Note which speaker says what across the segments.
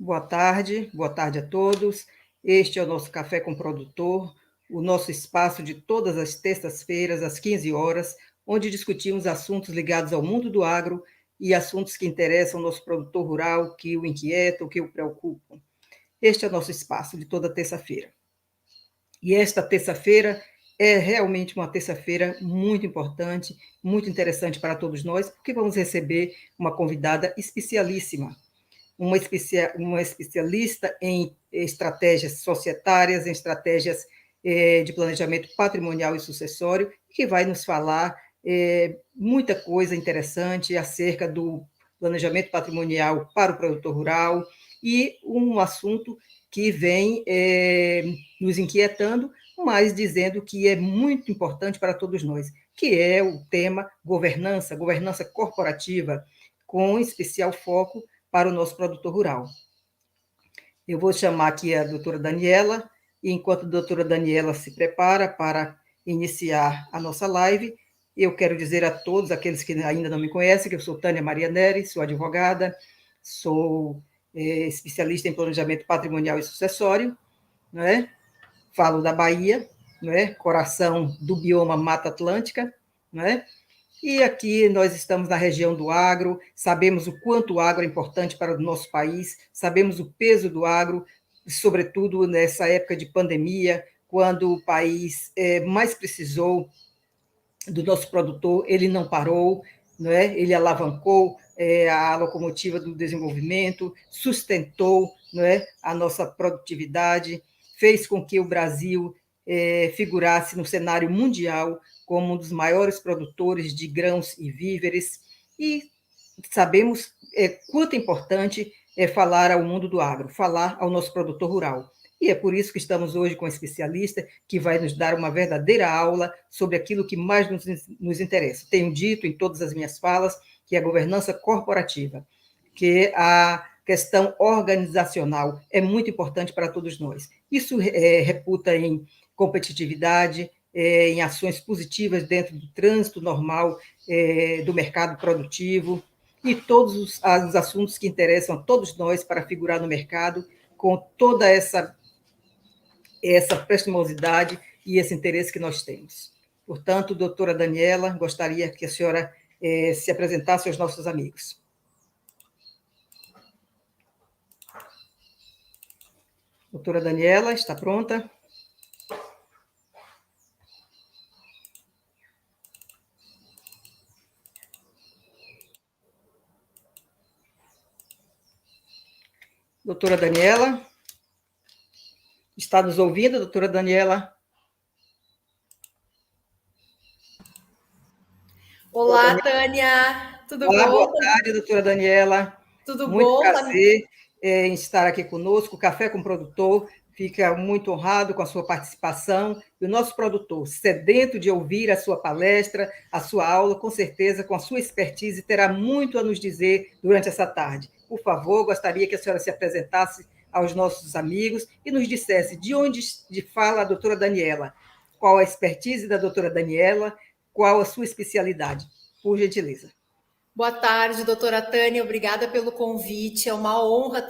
Speaker 1: boa tarde a todos. Este é o nosso Café com o Produtor, o nosso espaço de todas as terças-feiras, às 15 horas, onde discutimos assuntos ligados ao mundo do agro e assuntos que interessam o nosso produtor rural, que o inquietam, que o preocupam. Este é o nosso espaço de toda terça-feira. E esta terça-feira é realmente uma terça-feira muito importante, muito interessante para todos nós, porque vamos receber uma convidada especialíssima, uma especialista em estratégias societárias, em estratégias de planejamento patrimonial e sucessório, que vai nos falar muita coisa interessante acerca do planejamento patrimonial para o produtor rural e um assunto que vem nos inquietando, mas dizendo que é muito importante para todos nós, que é o tema governança corporativa, com especial foco para o nosso produtor rural. Eu vou chamar aqui a doutora Daniela, e enquanto a doutora Daniela se prepara para iniciar a nossa live, eu quero dizer a todos aqueles que ainda não me conhecem que eu sou Tânia Maria Neri, sou advogada, sou especialista em planejamento patrimonial e sucessório, não é? Falo da Bahia, não é? Coração do bioma Mata Atlântica, não é? E aqui nós estamos na região do agro, sabemos o quanto o agro é importante para o nosso país, sabemos o peso do agro, sobretudo nessa época de pandemia, quando o país mais precisou do nosso produtor, ele não parou, não é? Ele alavancou a locomotiva do desenvolvimento, sustentou, não é? A nossa produtividade, fez com que o Brasil figurasse no cenário mundial como um dos maiores produtores de grãos e víveres, e sabemos quanto é importante falar ao mundo do agro, falar ao nosso produtor rural. E é por isso que estamos hoje com um especialista que vai nos dar uma verdadeira aula sobre aquilo que mais nos interessa. Tenho dito em todas as minhas falas que a governança corporativa, que a questão organizacional é muito importante para todos nós. Isso reputa em competitividade, em ações positivas dentro do trânsito normal do mercado produtivo e todos os assuntos que interessam a todos nós para figurar no mercado com toda essa prestimosidade e esse interesse que nós temos. Portanto, doutora Daniela, gostaria que a senhora se apresentasse aos nossos amigos. Doutora Daniela, está pronta? Doutora Daniela? Está nos ouvindo, doutora Daniela?
Speaker 2: Olá, Tânia, tudo
Speaker 1: Olá,
Speaker 2: bom?
Speaker 1: boa tarde, doutora Daniela.
Speaker 2: Tudo
Speaker 1: Muito
Speaker 2: bom?
Speaker 1: prazer em estar aqui conosco. O Café com o Produtor fica muito honrado com a sua participação. E o nosso produtor, sedento de ouvir a sua palestra, a sua aula, com certeza, com a sua expertise, terá muito a nos dizer durante essa tarde. Por favor, gostaria que a senhora se apresentasse aos nossos amigos e nos dissesse de onde fala a doutora Daniela, qual a expertise da doutora Daniela, qual a sua especialidade. Por gentileza.
Speaker 2: Boa tarde, doutora Tânia, obrigada pelo convite, é uma honra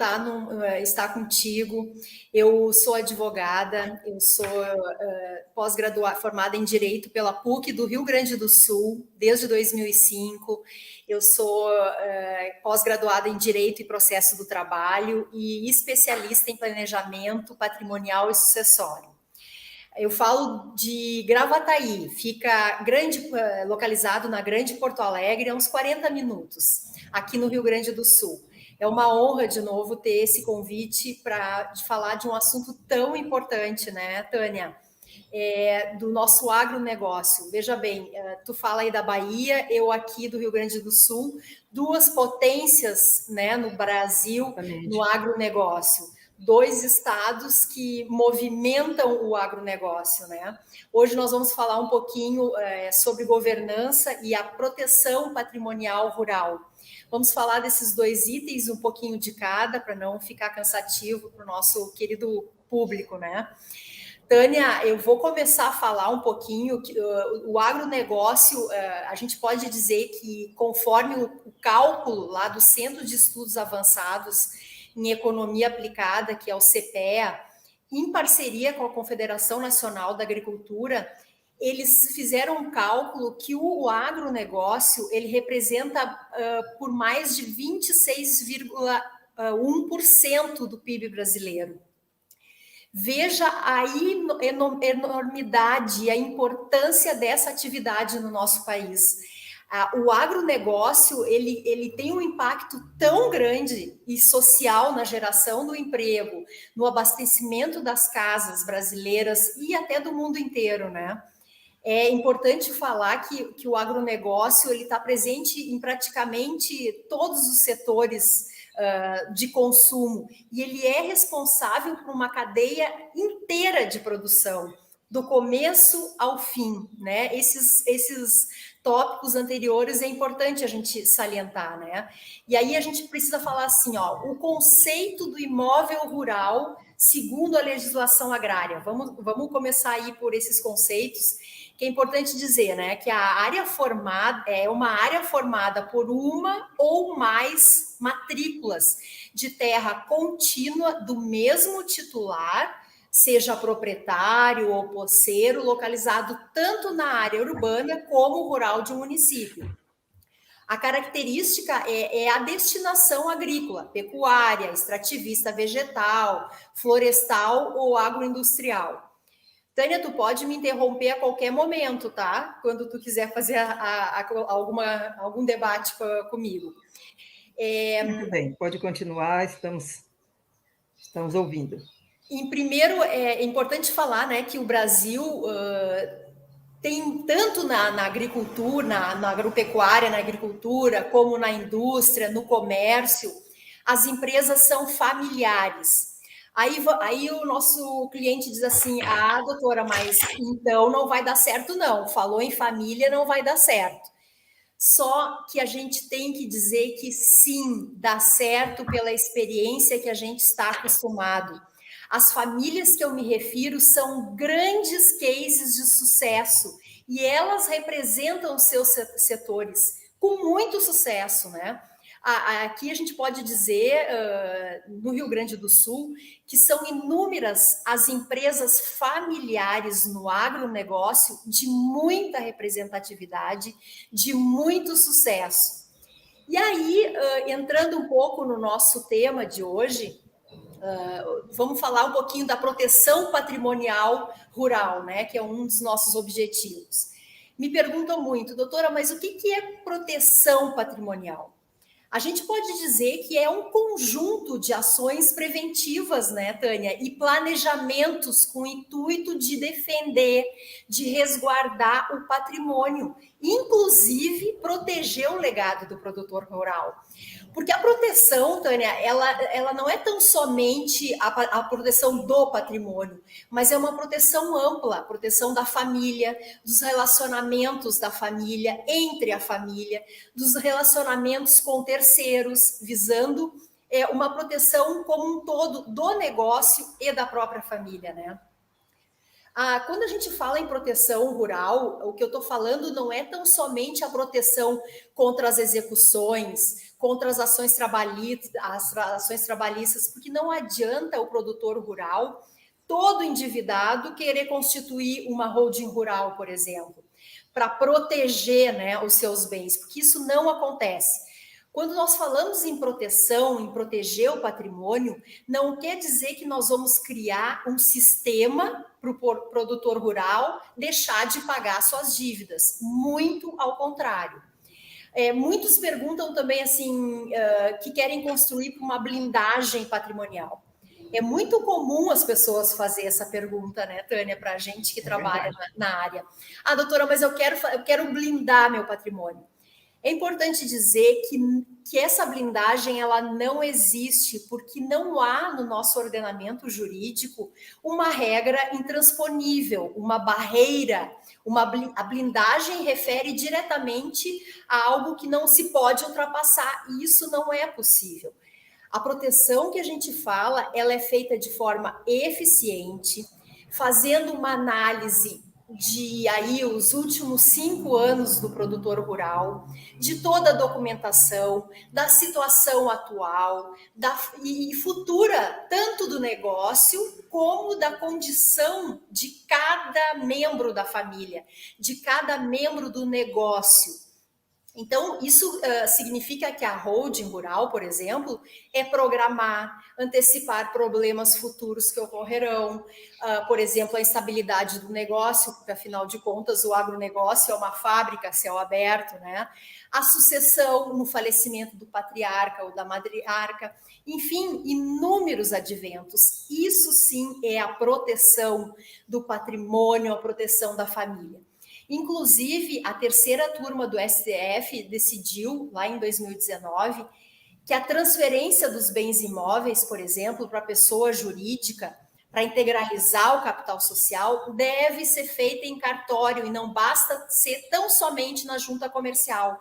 Speaker 2: estar contigo. Eu sou advogada, eu sou pós-graduada, formada em Direito pela PUC do Rio Grande do Sul, desde 2005. Eu sou pós-graduada em Direito e Processo do Trabalho e especialista em Planejamento Patrimonial e Sucessório. Eu falo de Gravataí, fica localizado na Grande Porto Alegre, a uns 40 minutos, aqui no Rio Grande do Sul. É uma honra, de novo, ter esse convite para falar de um assunto tão importante, né, Tânia? Do nosso agronegócio. Veja bem, tu fala aí da Bahia, eu aqui do Rio Grande do Sul, duas potências, né, no Brasil,
Speaker 1: Exatamente.
Speaker 2: no agronegócio. Dois estados que movimentam o agronegócio, né? Hoje nós vamos falar um pouquinho sobre governança e a proteção patrimonial rural. Vamos falar desses dois itens, um pouquinho de cada, para não ficar cansativo para o nosso querido público, né? Tânia, eu vou começar a falar um pouquinho que o agronegócio, a gente pode dizer que, conforme o cálculo lá do Centro de Estudos Avançados, em Economia Aplicada, que é o CPEA, em parceria com a Confederação Nacional da Agricultura, eles fizeram um cálculo que o agronegócio ele representa por mais de 26,1% do PIB brasileiro. Veja a enormidade e a importância dessa atividade no nosso país. O agronegócio ele tem um impacto tão grande e social na geração do emprego, no abastecimento das casas brasileiras e até do mundo inteiro, né? É importante falar que o agronegócio ele está presente em praticamente todos os setores de consumo e ele é responsável por uma cadeia inteira de produção, do começo ao fim, né? Esses tópicos anteriores é importante a gente salientar, né? E aí a gente precisa falar assim, ó, o conceito do imóvel rural segundo a legislação agrária. Vamos começar aí por esses conceitos, que é importante dizer, né, que a área formada é uma área formada por uma ou mais matrículas de terra contínua do mesmo titular, seja proprietário ou posseiro, localizado tanto na área urbana como rural de um município. A característica é a destinação agrícola, pecuária, extrativista vegetal, florestal ou agroindustrial. Tânia, tu pode me interromper a qualquer momento, tá? Quando tu quiser fazer algum debate comigo.
Speaker 1: Muito bem, pode continuar, estamos ouvindo.
Speaker 2: Em primeiro, é importante falar, né, que o Brasil tem tanto na agricultura, na agropecuária, na agricultura, como na indústria, no comércio, as empresas são familiares. Aí o nosso cliente diz assim, doutora, mas então não vai dar certo não, falou em família, não vai dar certo. Só que a gente tem que dizer que sim, dá certo pela experiência que a gente está acostumado. As famílias que eu me refiro são grandes cases de sucesso e elas representam os seus setores com muito sucesso, né? Aqui a gente pode dizer, no Rio Grande do Sul, que são inúmeras as empresas familiares no agronegócio de muita representatividade, de muito sucesso. E aí, entrando um pouco no nosso tema de hoje, vamos falar um pouquinho da proteção patrimonial rural, né, que é um dos nossos objetivos. Me perguntam muito, doutora, mas o que é proteção patrimonial? A gente pode dizer que é um conjunto de ações preventivas, né, Tânia, e planejamentos com o intuito de defender, de resguardar o patrimônio, inclusive proteger o legado do produtor rural. Porque a proteção, Tânia, ela não é tão somente a proteção do patrimônio, mas é uma proteção ampla, proteção da família, dos relacionamentos da família, entre a família, dos relacionamentos com terceiros, visando uma proteção como um todo do negócio e da própria família, né? Quando a gente fala em proteção rural, o que eu estou falando não é tão somente a proteção contra as execuções, contra as ações trabalhistas, porque não adianta o produtor rural, todo endividado, querer constituir uma holding rural, por exemplo, para proteger, né, os seus bens, porque isso não acontece. Quando nós falamos em proteção, em proteger o patrimônio, não quer dizer que nós vamos criar um sistema para o produtor rural deixar de pagar suas dívidas. Muito ao contrário. Muitos perguntam também assim, que querem construir uma blindagem patrimonial. É muito comum as pessoas fazerem essa pergunta, né, Tânia, para a gente que trabalha na área. Doutora, mas eu quero blindar meu patrimônio. É importante dizer que essa blindagem ela não existe porque não há no nosso ordenamento jurídico uma regra intransponível, uma barreira. A blindagem refere diretamente a algo que não se pode ultrapassar e isso não é possível. A proteção que a gente fala, ela é feita de forma eficiente, fazendo uma análise de aí os últimos 5 anos do produtor rural, de toda a documentação, da situação atual e futura, tanto do negócio como da condição de cada membro da família, de cada membro do negócio. Então, isso significa que a holding rural, por exemplo, é programar, antecipar problemas futuros que ocorrerão, por exemplo, a instabilidade do negócio, porque, afinal de contas, o agronegócio é uma fábrica a céu aberto, né? A sucessão no falecimento do patriarca ou da matriarca, enfim, inúmeros adventos. Isso sim é a proteção do patrimônio, a proteção da família. Inclusive, a terceira turma do STF decidiu, lá em 2019, que a transferência dos bens imóveis, por exemplo, para a pessoa jurídica, para integralizar o capital social, deve ser feita em cartório e não basta ser tão somente na junta comercial.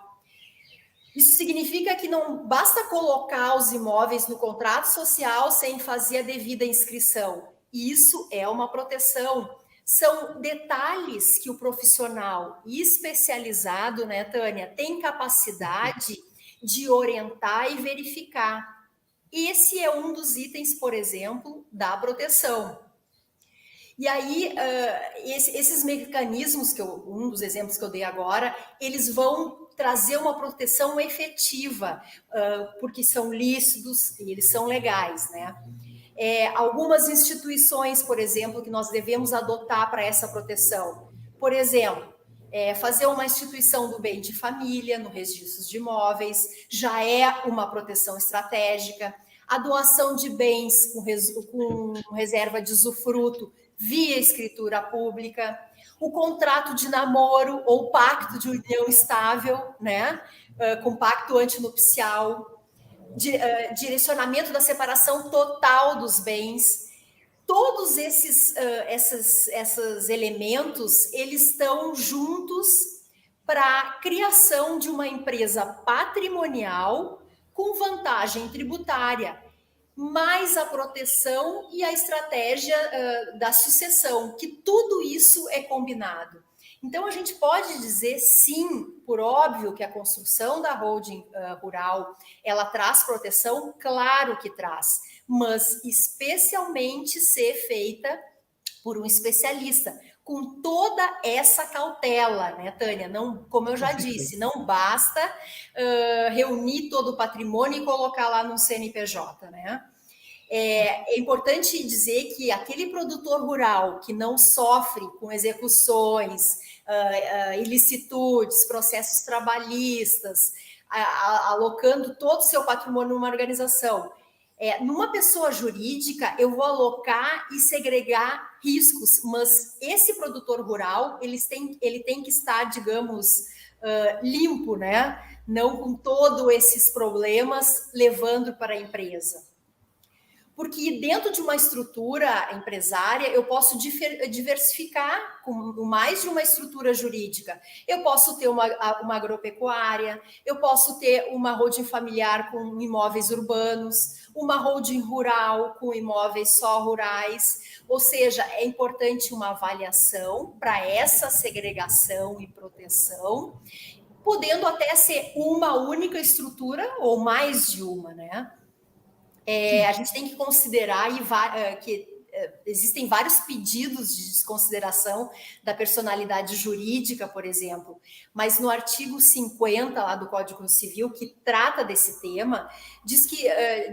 Speaker 2: Isso significa que não basta colocar os imóveis no contrato social sem fazer a devida inscrição. Isso é uma proteção. São detalhes que o profissional especializado, né, Tânia, tem capacidade de orientar e verificar. Esse é um dos itens, por exemplo, da proteção. E aí, esses mecanismos, um dos exemplos que eu dei agora, eles vão trazer uma proteção efetiva, porque são lícitos e eles são legais, né? Algumas instituições, por exemplo, que nós devemos adotar para essa proteção. Por exemplo, fazer uma instituição do bem de família no registro de imóveis já é uma proteção estratégica. A doação de bens com reserva de usufruto via escritura pública. O contrato de namoro ou pacto de união estável, né, com pacto antinupcial. Direcionamento da separação total dos bens. Todos esses elementos, eles estão juntos para a criação de uma empresa patrimonial com vantagem tributária, mais a proteção e a estratégia da sucessão, que tudo isso é combinado. Então, a gente pode dizer, sim, por óbvio, que a construção da holding rural, ela traz proteção, claro que traz, mas especialmente ser feita por um especialista, com toda essa cautela, né, Tânia? Não, como eu já disse, não basta reunir todo o patrimônio e colocar lá no CNPJ, né? É importante dizer que aquele produtor rural que não sofre com execuções, ilicitudes, processos trabalhistas, alocando todo o seu patrimônio numa organização, numa pessoa jurídica, eu vou alocar e segregar riscos, mas esse produtor rural, ele tem que estar, digamos, limpo, né? Não com todos esses problemas levando para a empresa. Porque dentro de uma estrutura empresária, eu posso diversificar com mais de uma estrutura jurídica. Eu posso ter uma agropecuária, eu posso ter uma holding familiar com imóveis urbanos, uma holding rural com imóveis só rurais. Ou seja, é importante uma avaliação para essa segregação e proteção, podendo até ser uma única estrutura ou mais de uma, né? A gente tem que considerar que existem vários pedidos de desconsideração da personalidade jurídica, por exemplo, mas no artigo 50 lá do Código Civil, que trata desse tema, diz que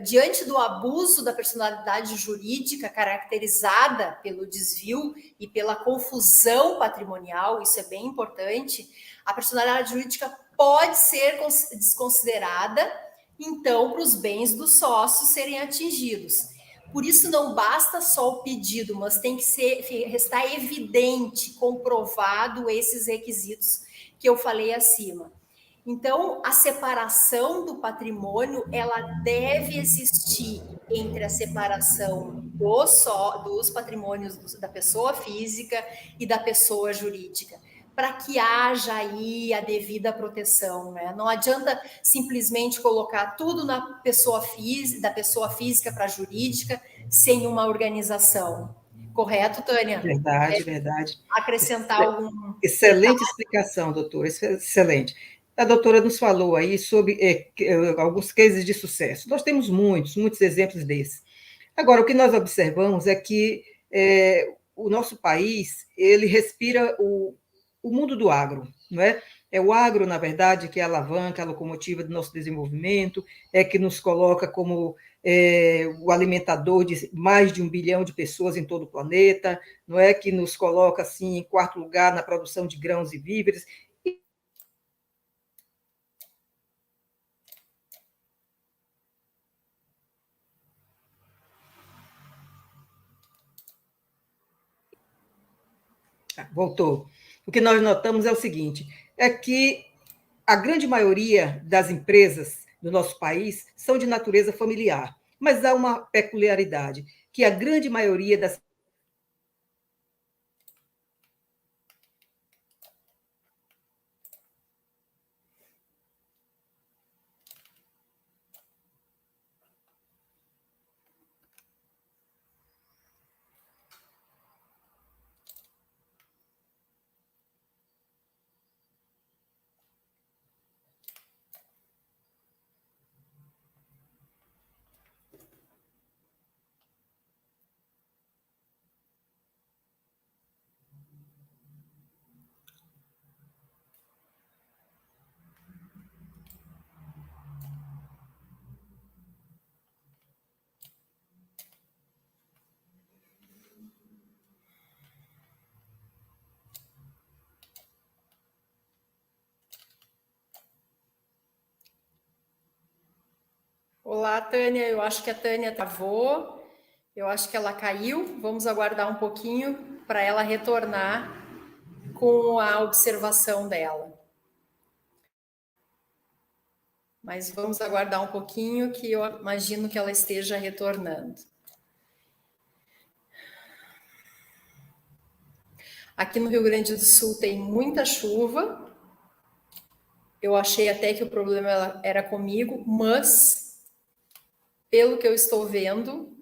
Speaker 2: diante do abuso da personalidade jurídica caracterizada pelo desvio e pela confusão patrimonial, isso é bem importante, a personalidade jurídica pode ser desconsiderada, então, para os bens dos sócios serem atingidos. Por isso, não basta só o pedido, mas tem que restar evidente, comprovado esses requisitos que eu falei acima. Então, a separação do patrimônio, ela deve existir entre a separação dos patrimônios da pessoa física e da pessoa jurídica, para que haja aí a devida proteção, né? Não adianta simplesmente colocar tudo da pessoa física para a jurídica sem uma organização. Correto, Tânia?
Speaker 1: Verdade, verdade.
Speaker 2: Acrescentar algum
Speaker 1: Excelente explicação, doutora, excelente. A doutora nos falou aí sobre alguns cases de sucesso. Nós temos muitos, muitos exemplos desses. Agora, o que nós observamos é que o nosso país, ele respira o mundo do agro, não é? É o agro, na verdade, que é a alavanca, a locomotiva do nosso desenvolvimento, é que nos coloca como o alimentador de mais de 1 bilhão de pessoas em todo o planeta, não é? Que nos coloca, assim, em quarto lugar na produção de grãos e víveres. Voltou. O que nós notamos é o seguinte, é que a grande maioria das empresas do nosso país são de natureza familiar, mas há uma peculiaridade, que a grande maioria das
Speaker 2: Olá, Tânia. Eu acho que a Tânia travou. Eu acho que ela caiu. Vamos aguardar um pouquinho para ela retornar com a observação dela. Mas vamos aguardar um pouquinho, que eu imagino que ela esteja retornando. Aqui no Rio Grande do Sul tem muita chuva. Eu achei até que o problema era comigo, mas pelo que eu estou vendo,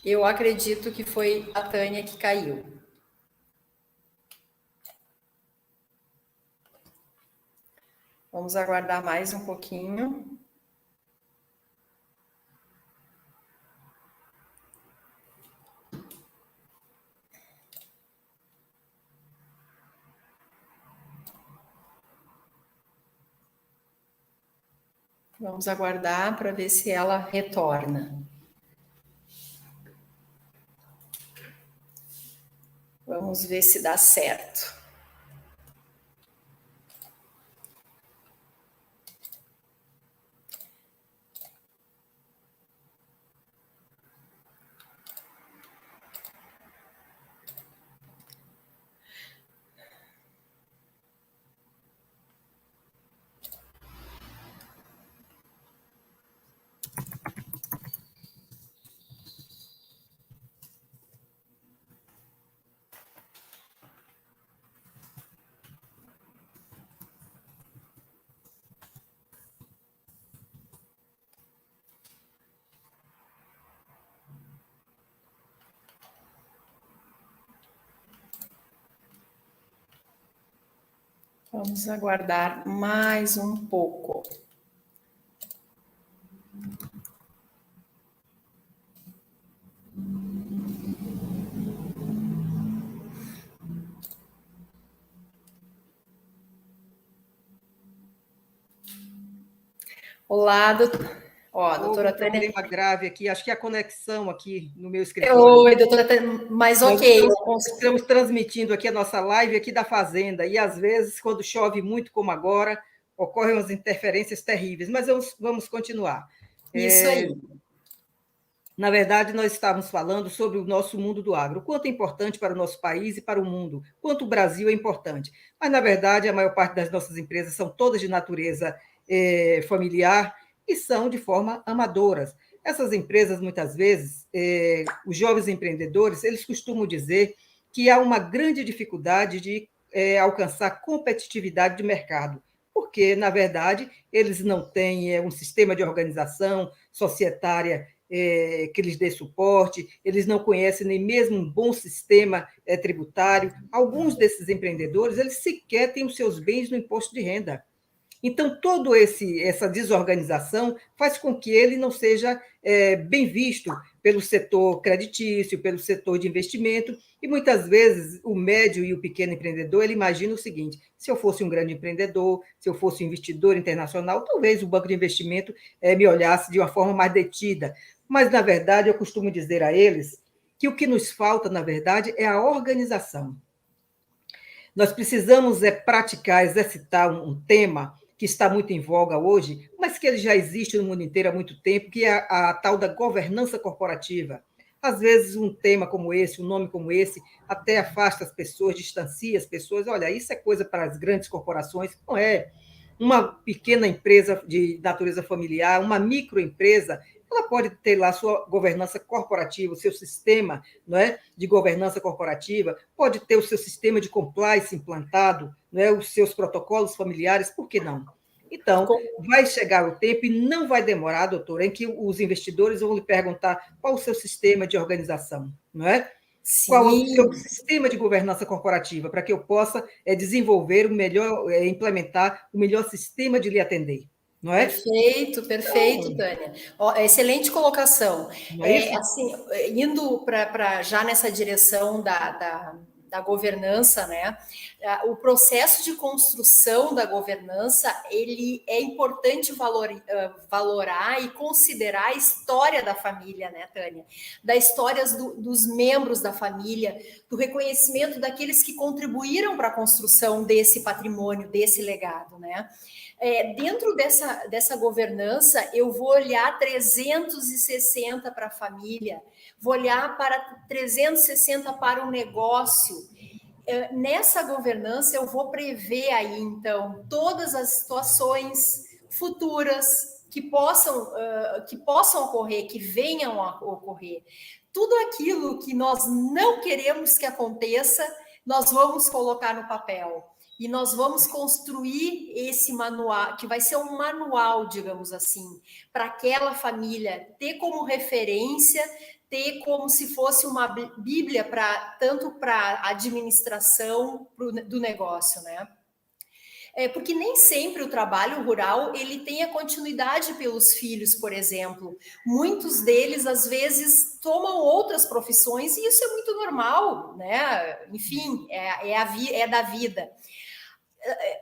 Speaker 2: eu acredito que foi a Tânia que caiu. Vamos aguardar mais um pouquinho. Vamos aguardar para ver se ela retorna. Vamos ver se dá certo. Vamos aguardar mais um pouco. Olá, doutora
Speaker 1: Houve um
Speaker 2: Tânia.
Speaker 1: problema grave aqui, acho que a conexão aqui no meu escritório.
Speaker 2: Oi, doutora Tânia, mas ok.
Speaker 1: Estamos transmitindo aqui a nossa live aqui da fazenda, e às vezes, quando chove muito como agora, ocorrem umas interferências terríveis, mas vamos continuar.
Speaker 2: Isso aí.
Speaker 1: Na verdade, nós estávamos falando sobre o nosso mundo do agro, o quanto é importante para o nosso país e para o mundo, quanto o Brasil é importante. Mas, na verdade, a maior parte das nossas empresas são todas de natureza familiar e são de forma amadoras. Essas empresas, muitas vezes, os jovens empreendedores, eles costumam dizer que há uma grande dificuldade de alcançar competitividade de mercado, porque, na verdade, eles não têm um sistema de organização societária que lhes dê suporte, eles não conhecem nem mesmo um bom sistema tributário. Alguns desses empreendedores, eles sequer têm os seus bens no imposto de renda. Então, toda essa desorganização faz com que ele não seja bem visto pelo setor creditício, pelo setor de investimento, e muitas vezes o médio e o pequeno empreendedor, ele imagina o seguinte: se eu fosse um grande empreendedor, se eu fosse um investidor internacional, talvez o banco de investimento me olhasse de uma forma mais detida. Mas, na verdade, eu costumo dizer a eles que o que nos falta, na verdade, é a organização. Nós precisamos praticar, exercitar um tema que está muito em voga hoje, mas que ele já existe no mundo inteiro há muito tempo, que é a tal da governança corporativa. Às vezes, um tema como esse, um nome como esse, até afasta as pessoas, distancia as pessoas. Olha, isso é coisa para as grandes corporações. Não é. Uma pequena empresa de natureza familiar, uma microempresa, ela pode ter lá a sua governança corporativa, o seu sistema, não é, de governança corporativa, pode ter o seu sistema de compliance implantado, não é, os seus protocolos familiares, por que não? Então, vai chegar o tempo, e não vai demorar, doutora, em que os investidores vão lhe perguntar qual o seu sistema de organização, não é?
Speaker 2: Sim.
Speaker 1: Qual é o seu sistema de governança corporativa, para que eu possa desenvolver o melhor, implementar o melhor sistema de lhe atender, não é?
Speaker 2: Perfeito, perfeito, Tânia. Excelente colocação.
Speaker 1: Não é isso?
Speaker 2: Assim, indo para já nessa direção da governança, né? O processo de construção da governança, ele é importante valorar e considerar a história da família, né, Tânia? Das histórias dos membros da família, do reconhecimento daqueles que contribuíram para a construção desse patrimônio, desse legado, né? Dentro dessa governança, eu vou olhar 360 para a família, vou olhar para 360 para o negócio. Nessa governança, eu vou prever aí, então, todas as situações futuras que possam ocorrer, que venham a ocorrer. Tudo aquilo que nós não queremos que aconteça, nós vamos colocar no papel. E nós vamos construir esse manual, que vai ser um manual, digamos assim, para aquela família ter como referência, ter como se fosse uma bíblia tanto para a administração do negócio, né? Porque nem sempre o trabalho rural ele tem a continuidade pelos filhos, por exemplo. Muitos deles, às vezes, tomam outras profissões e isso é muito normal, né? Enfim, é da vida.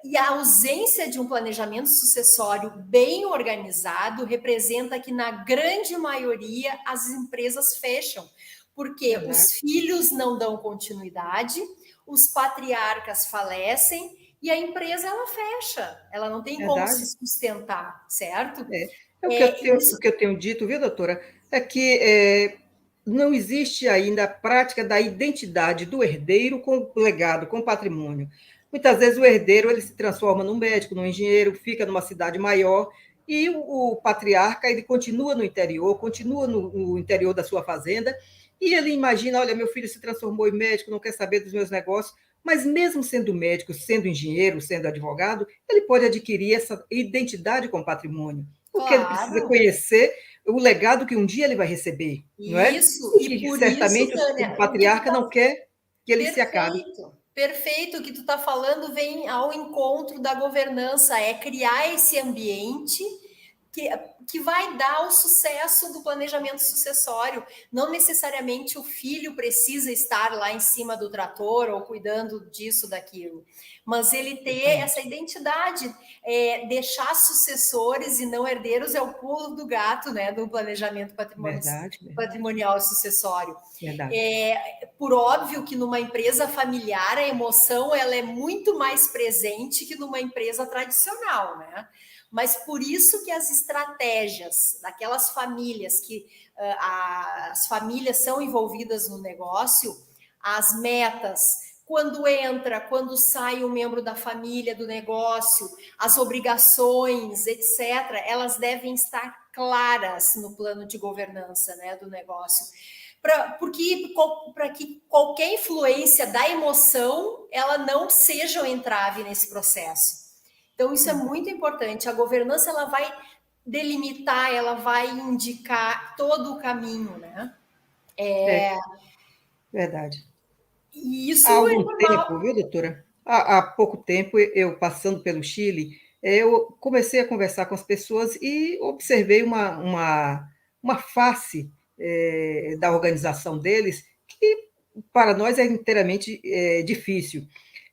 Speaker 2: E a ausência de um planejamento sucessório bem organizado representa que, na grande maioria, as empresas fecham, porque os filhos não dão continuidade, os patriarcas falecem e a empresa ela fecha, ela não tem como se sustentar, certo?
Speaker 1: O que eu tenho dito, viu, doutora, é que não existe ainda a prática da identidade do herdeiro com o legado, com o patrimônio. Muitas vezes o herdeiro ele se transforma num médico, num engenheiro, fica numa cidade maior, e o patriarca ele continua no interior, continua no interior da sua fazenda, e ele imagina, olha, meu filho se transformou em médico, não quer saber dos meus negócios, mas mesmo sendo médico, sendo engenheiro, sendo advogado, ele pode adquirir essa identidade com o patrimônio, porque ele precisa conhecer o legado que um dia ele vai receber, não é?
Speaker 2: Isso, e por
Speaker 1: certamente
Speaker 2: isso, Tânia,
Speaker 1: o patriarca não quer que ele se acabe.
Speaker 2: Perfeito, o que tu está falando vem ao encontro da governança, é criar esse ambiente que vai dar o sucesso do planejamento sucessório. Não necessariamente o filho precisa estar lá em cima do trator ou cuidando disso, daquilo, mas ele ter essa identidade, deixar sucessores e não herdeiros é o pulo do gato, né, do planejamento patrimonial e sucessório. Por óbvio que numa empresa familiar a emoção ela é muito mais presente que numa empresa tradicional, né? Mas por isso que as estratégias daquelas famílias que as famílias são envolvidas no negócio, as metas, quando entra, quando sai um membro da família do negócio, as obrigações, etc., elas devem estar claras no plano de governança, né, do negócio. Para que qualquer influência da emoção ela não seja um entrave nesse processo. Então, isso é muito importante. A governança ela vai delimitar, ela vai indicar todo o caminho, né?
Speaker 1: É verdade.
Speaker 2: E
Speaker 1: Há
Speaker 2: isso é
Speaker 1: algum tempo,
Speaker 2: normal.
Speaker 1: viu, doutora? Há pouco tempo, eu passando pelo Chile, eu comecei a conversar com as pessoas e observei uma face da organização deles que para nós é inteiramente difícil.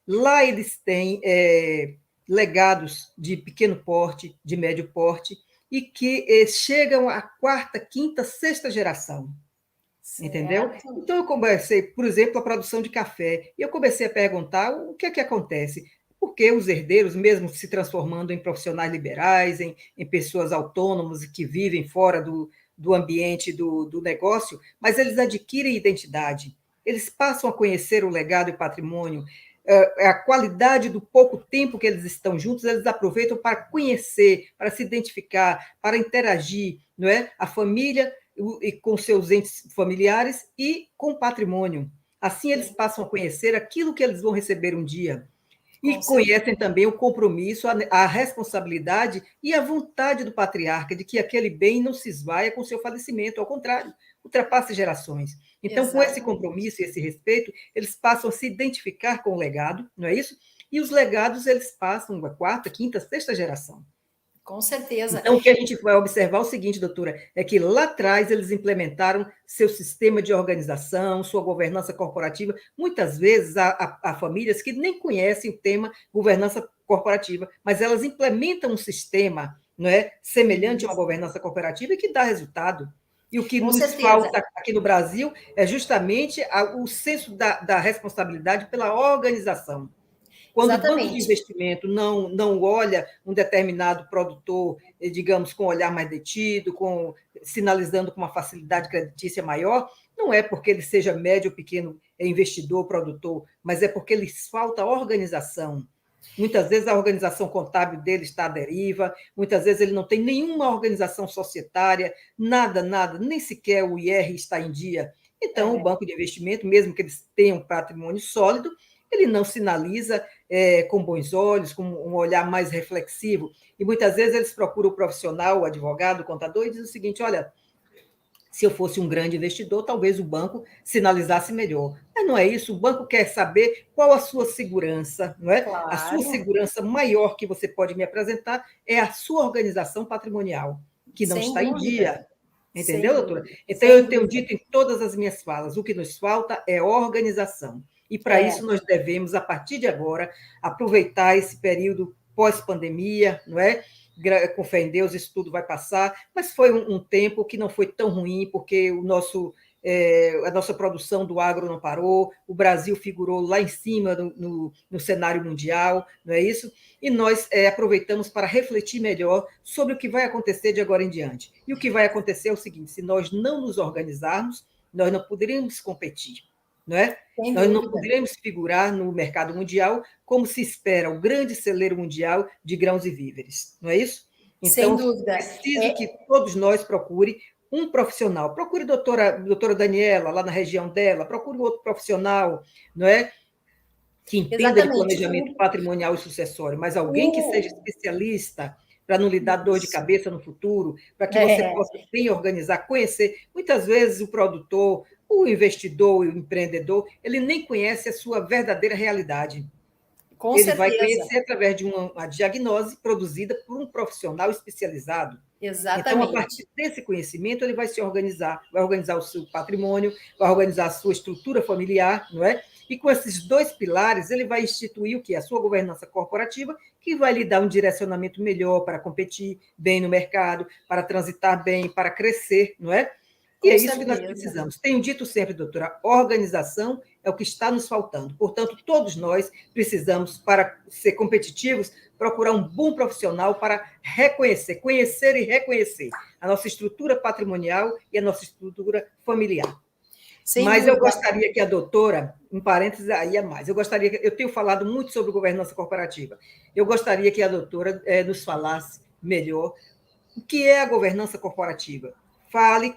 Speaker 1: Lá eles têm legados de pequeno porte, de médio porte, e que chegam à quarta, quinta, sexta geração. Entendeu?
Speaker 2: Certo.
Speaker 1: Então, eu comecei, por exemplo, a produção de café, e eu comecei a perguntar o que é que acontece. Por que os herdeiros, mesmo se transformando em profissionais liberais, em pessoas autônomas que vivem fora do ambiente do negócio, mas eles adquirem identidade, eles passam a conhecer o legado e patrimônio, a qualidade do pouco tempo que eles estão juntos, eles aproveitam para conhecer, para se identificar, para interagir, não é? A família e com seus entes familiares e com o patrimônio. Assim, eles passam a conhecer aquilo que eles vão receber um dia.
Speaker 2: Com
Speaker 1: E
Speaker 2: certeza.
Speaker 1: conhecem também o compromisso, a responsabilidade e a vontade do patriarca de que aquele bem não se esvaia com seu falecimento, ao contrário, ultrapasse gerações. Então, com esse
Speaker 2: Exatamente.
Speaker 1: compromisso e esse respeito, eles passam a se identificar com o legado, não é isso? E os legados, eles passam a quarta, quinta, sexta geração.
Speaker 2: Com certeza.
Speaker 1: Então, o que a gente vai observar é o seguinte, doutora, é que lá atrás eles implementaram seu sistema de organização, sua governança corporativa. Muitas vezes há famílias que nem conhecem o tema governança corporativa, mas elas implementam um sistema, não é, semelhante a uma
Speaker 2: Isso.
Speaker 1: governança corporativa e que dá resultado. E o que
Speaker 2: Com
Speaker 1: nos
Speaker 2: certeza.
Speaker 1: falta aqui no Brasil é justamente o senso da responsabilidade pela organização. Quando o banco de
Speaker 2: Exatamente.
Speaker 1: investimento não olha um determinado produtor, digamos, com um olhar mais detido, sinalizando com uma facilidade creditícia maior, não é porque ele seja médio ou pequeno investidor, produtor, mas é porque lhes falta organização. Muitas vezes a organização contábil dele está à deriva, muitas vezes ele não tem nenhuma organização societária, nada, nem sequer o IR está em dia. Então, o
Speaker 2: É,
Speaker 1: banco de investimento, mesmo que eles tenham um patrimônio sólido, ele não sinaliza com bons olhos, com um olhar mais reflexivo. E muitas vezes eles procuram o profissional, o advogado, o contador, e dizem o seguinte: olha, se eu fosse um grande investidor, talvez o banco sinalizasse melhor. Mas não é isso, o banco quer saber qual a sua segurança, não é? A sua
Speaker 2: claro.
Speaker 1: segurança maior que você pode me apresentar é a sua organização patrimonial, que não
Speaker 2: Sem
Speaker 1: está em
Speaker 2: dúvida.
Speaker 1: dia. Entendeu,
Speaker 2: Sem
Speaker 1: doutora?
Speaker 2: dúvida.
Speaker 1: Então,
Speaker 2: Sem
Speaker 1: eu tenho
Speaker 2: dúvida.
Speaker 1: dito em todas as minhas falas: o que nos falta é organização. E para
Speaker 2: É,
Speaker 1: isso nós devemos, a partir de agora, aproveitar esse período pós-pandemia, não é? Com fé em Deus, isso tudo vai passar, mas foi um tempo que não foi tão ruim, porque a nossa produção do agro não parou, o Brasil figurou lá em cima no cenário mundial, não é isso? E nós aproveitamos para refletir melhor sobre o que vai acontecer de agora em diante. E o que vai acontecer é o seguinte: se nós não nos organizarmos, nós não poderemos competir, não é?
Speaker 2: sem
Speaker 1: Nós não
Speaker 2: dúvida.
Speaker 1: poderemos figurar no mercado mundial como se espera o grande celeiro mundial de grãos e víveres, não é isso?
Speaker 2: Sem
Speaker 1: Então,
Speaker 2: dúvida.
Speaker 1: preciso que
Speaker 2: É,
Speaker 1: todos nós procure um profissional. Procure doutora Daniela, lá na região dela, procure outro profissional, não é? Que entenda de
Speaker 2: exatamente.
Speaker 1: planejamento patrimonial e sucessório, mas alguém que seja
Speaker 2: O,
Speaker 1: especialista para não lhe dar dor de
Speaker 2: isso.
Speaker 1: cabeça no futuro, para que você
Speaker 2: É,
Speaker 1: possa bem organizar, conhecer. Muitas vezes o produtor, o investidor, o empreendedor, ele nem conhece a sua verdadeira realidade.
Speaker 2: com
Speaker 1: Ele vai
Speaker 2: certeza.
Speaker 1: conhecer através de uma diagnose produzida por um profissional especializado. Então, a
Speaker 2: Exatamente.
Speaker 1: partir desse conhecimento, ele vai se organizar, vai organizar o seu patrimônio, vai organizar a sua estrutura familiar, não é? E com esses dois pilares, ele vai instituir o que? A sua governança corporativa, que vai lhe dar um direcionamento melhor para competir bem no mercado, para transitar bem, para crescer, não é? E
Speaker 2: Com
Speaker 1: é isso que nós
Speaker 2: certeza.
Speaker 1: precisamos. Tenho dito sempre, doutora, organização é o que está nos faltando. Portanto, todos nós precisamos, para ser competitivos, procurar um bom profissional para reconhecer, conhecer e reconhecer a nossa estrutura patrimonial e a nossa estrutura familiar.
Speaker 2: Sem
Speaker 1: Mas eu
Speaker 2: dúvida.
Speaker 1: gostaria que a doutora, um parênteses aí a mais, eu tenho falado muito sobre governança corporativa. Eu gostaria que a doutora nos falasse melhor o que é a governança corporativa. Fale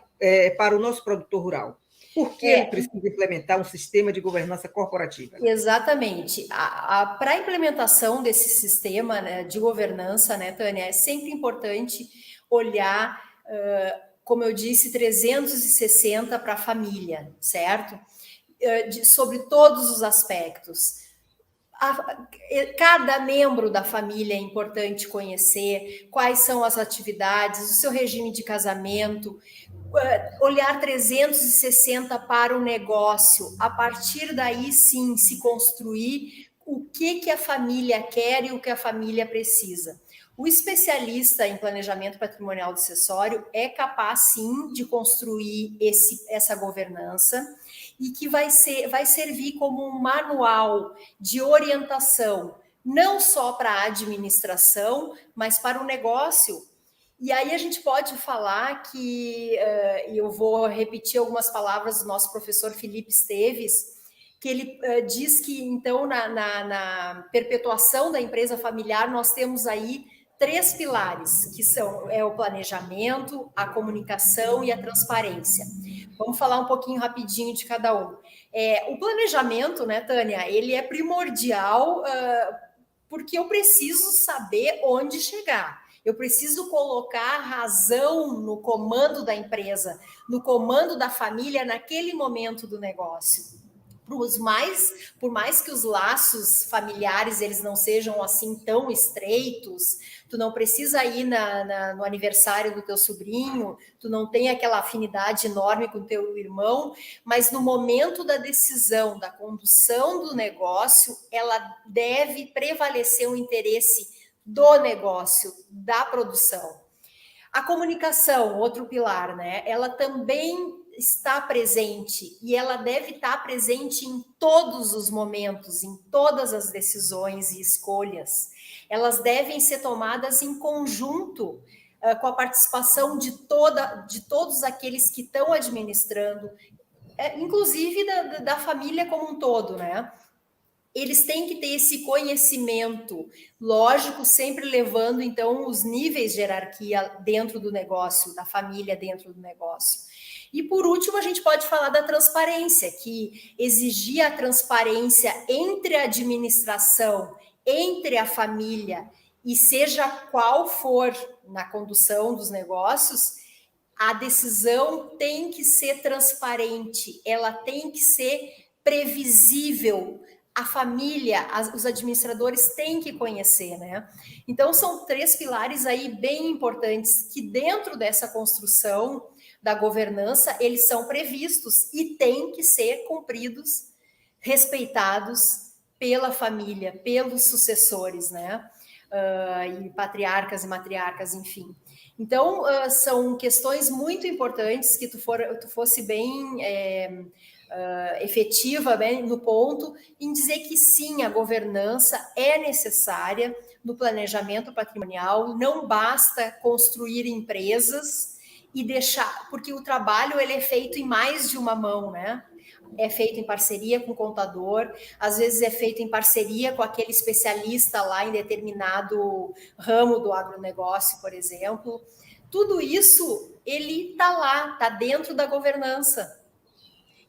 Speaker 1: para o nosso produtor rural. Por que ele
Speaker 2: É,
Speaker 1: precisa implementar um sistema de governança corporativa?
Speaker 2: exatamente. Para a implementação desse sistema, né, de governança, né, Tânia, é sempre importante olhar, como eu disse, 360 para a família, certo? Sobre todos os aspectos. Cada membro da família é importante conhecer quais são as atividades, o seu regime de casamento, olhar 360 para o negócio, a partir daí sim se construir o que a família quer e o que a família precisa. O especialista em planejamento patrimonial sucessório é capaz sim de construir essa governança e que vai servir como um manual de orientação, não só para a administração, mas para o negócio. E aí a gente pode falar que, e eu vou repetir algumas palavras do nosso professor Felipe Esteves, que ele diz que, então, na perpetuação da empresa familiar, nós temos aí 3 pilares, que são o planejamento, a comunicação e a transparência. Vamos falar um pouquinho rapidinho de cada um. O planejamento, né, Tânia, ele é primordial porque eu preciso saber onde chegar. Eu preciso colocar a razão no comando da empresa, no comando da família, naquele momento do negócio. Por mais que os laços familiares eles não sejam assim tão estreitos, tu não precisa ir no aniversário do teu sobrinho, tu não tem aquela afinidade enorme com o teu irmão, mas no momento da decisão, da condução do negócio, ela deve prevalecer o interesse do negócio, da produção. A comunicação, outro pilar, né? Ela também está presente e ela deve estar presente em todos os momentos, em todas as decisões e escolhas. Elas devem ser tomadas em conjunto, com a participação de todos aqueles que estão administrando, inclusive da família como um todo, né? Eles têm que ter esse conhecimento, lógico, sempre levando, então, os níveis de hierarquia dentro do negócio, da família dentro do negócio. E, por último, a gente pode falar da transparência, que exigir a transparência entre a administração, entre a família, e seja qual for na condução dos negócios, a decisão tem que ser transparente, ela tem que ser previsível, a família, os administradores têm que conhecer, né? Então, são 3 pilares aí bem importantes que dentro dessa construção da governança, eles são previstos e têm que ser cumpridos, respeitados pela família, pelos sucessores, né? E patriarcas e matriarcas, enfim. Então, são questões muito importantes que tu fosse bem... efetiva, né, no ponto, em dizer que sim, a governança é necessária no planejamento patrimonial, não basta construir empresas e deixar, porque o trabalho ele é feito em mais de uma mão, né? É feito em parceria com o contador, às vezes é feito em parceria com aquele especialista lá em determinado ramo do agronegócio, por exemplo. Tudo isso, ele está lá, está dentro da governança.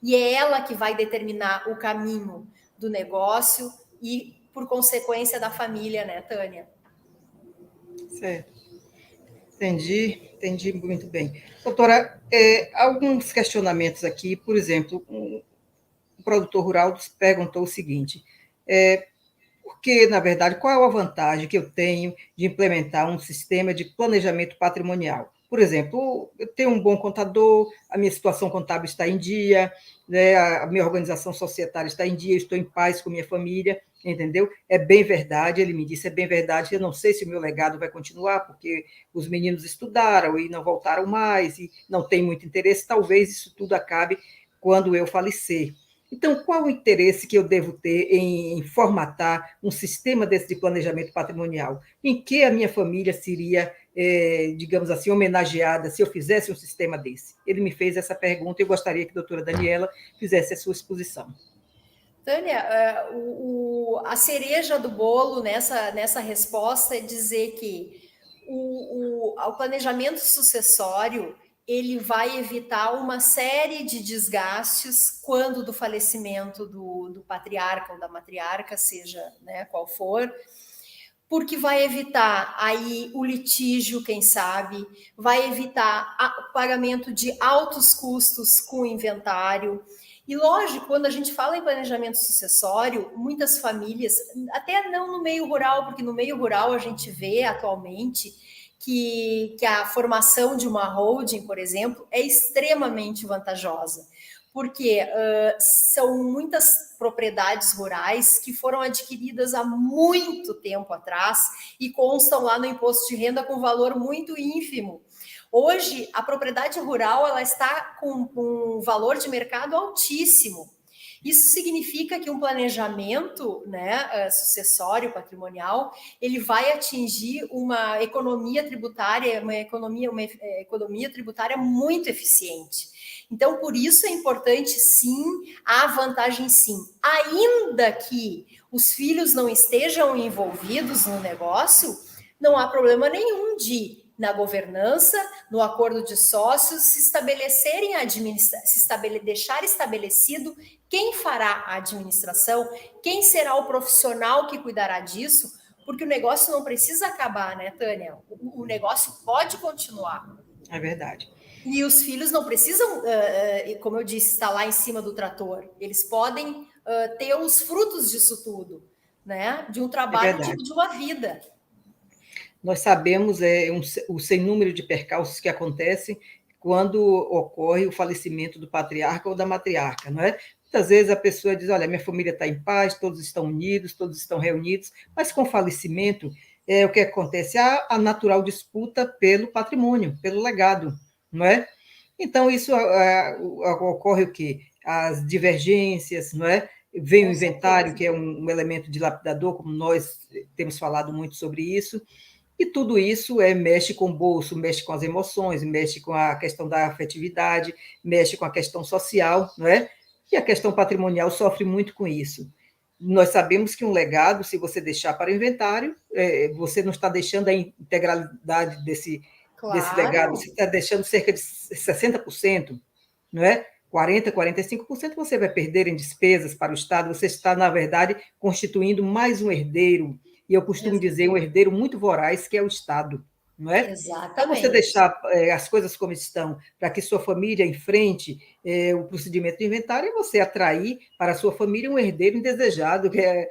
Speaker 2: E é ela que vai determinar o caminho do negócio e, por consequência, da família, né, Tânia?
Speaker 1: Certo. Entendi muito bem. Doutora, alguns questionamentos aqui, por exemplo, o produtor rural perguntou o seguinte, porque, na verdade, qual é a vantagem que eu tenho de implementar um sistema de planejamento patrimonial? Por exemplo, eu tenho um bom contador, a minha situação contábil está em dia, né, a minha organização societária está em dia, estou em paz com minha família, entendeu? É bem verdade, ele me disse, é bem verdade, eu não sei se o meu legado vai continuar, porque os meninos estudaram e não voltaram mais, e não tem muito interesse, talvez isso tudo acabe quando eu falecer. Então, qual o interesse que eu devo ter em formatar um sistema desse de planejamento patrimonial? Em que a minha família seria, digamos assim, homenageada se eu fizesse um sistema desse? Ele me fez essa pergunta e eu gostaria que a doutora Daniela fizesse a sua exposição.
Speaker 2: Tânia, a cereja do bolo nessa resposta é dizer que o planejamento sucessório ele vai evitar uma série de desgastes quando do falecimento do patriarca ou da matriarca, seja, né, qual for, porque vai evitar aí o litígio, quem sabe, vai evitar o pagamento de altos custos com o inventário. E lógico, quando a gente fala em planejamento sucessório, muitas famílias, até não no meio rural, porque no meio rural a gente vê atualmente que a formação de uma holding, por exemplo, é extremamente vantajosa, porque são muitas propriedades rurais que foram adquiridas há muito tempo atrás e constam lá no imposto de renda com valor muito ínfimo. Hoje, a propriedade rural ela está com um valor de mercado altíssimo. Isso significa que um planejamento, né, sucessório patrimonial, ele vai atingir uma economia tributária, uma economia tributária muito eficiente. Então, por isso é importante, sim, há vantagem, sim. Ainda que os filhos não estejam envolvidos no negócio, não há problema nenhum de, na governança, no acordo de sócios, se estabelecerem deixar estabelecido quem fará a administração, quem será o profissional que cuidará disso, porque o negócio não precisa acabar, né, Tânia? O negócio pode continuar.
Speaker 1: É verdade.
Speaker 2: E os filhos não precisam, como eu disse, estar lá em cima do trator. Eles podem ter os frutos disso tudo, né? De um trabalho de uma vida.
Speaker 1: Nós sabemos o sem número de percalços que acontecem quando ocorre o falecimento do patriarca ou da matriarca, não é? Muitas vezes a pessoa diz, olha, minha família está em paz, todos estão unidos, todos estão reunidos, mas com o falecimento, o que acontece? Há a natural disputa pelo patrimônio, pelo legado, não é? Então, isso ocorre o quê? As divergências, não é? Vem o inventário, que é um elemento dilapidador, como nós temos falado muito sobre isso, e tudo isso mexe com o bolso, mexe com as emoções, mexe com a questão da afetividade, mexe com a questão social, não é? E a questão patrimonial sofre muito com isso. Nós sabemos que um legado, se você deixar para o inventário, você não está deixando a integralidade desse legado, você está deixando cerca de 60%, não é? 40%, 45% você vai perder em despesas para o Estado, você está, na verdade, constituindo mais um herdeiro, e eu costumo dizer um herdeiro muito voraz, que é o Estado, não é?
Speaker 2: Exatamente.
Speaker 1: Então, você deixar as coisas como estão, para que sua família enfrente o procedimento de inventário, é você atrair para a sua família um herdeiro indesejado, que é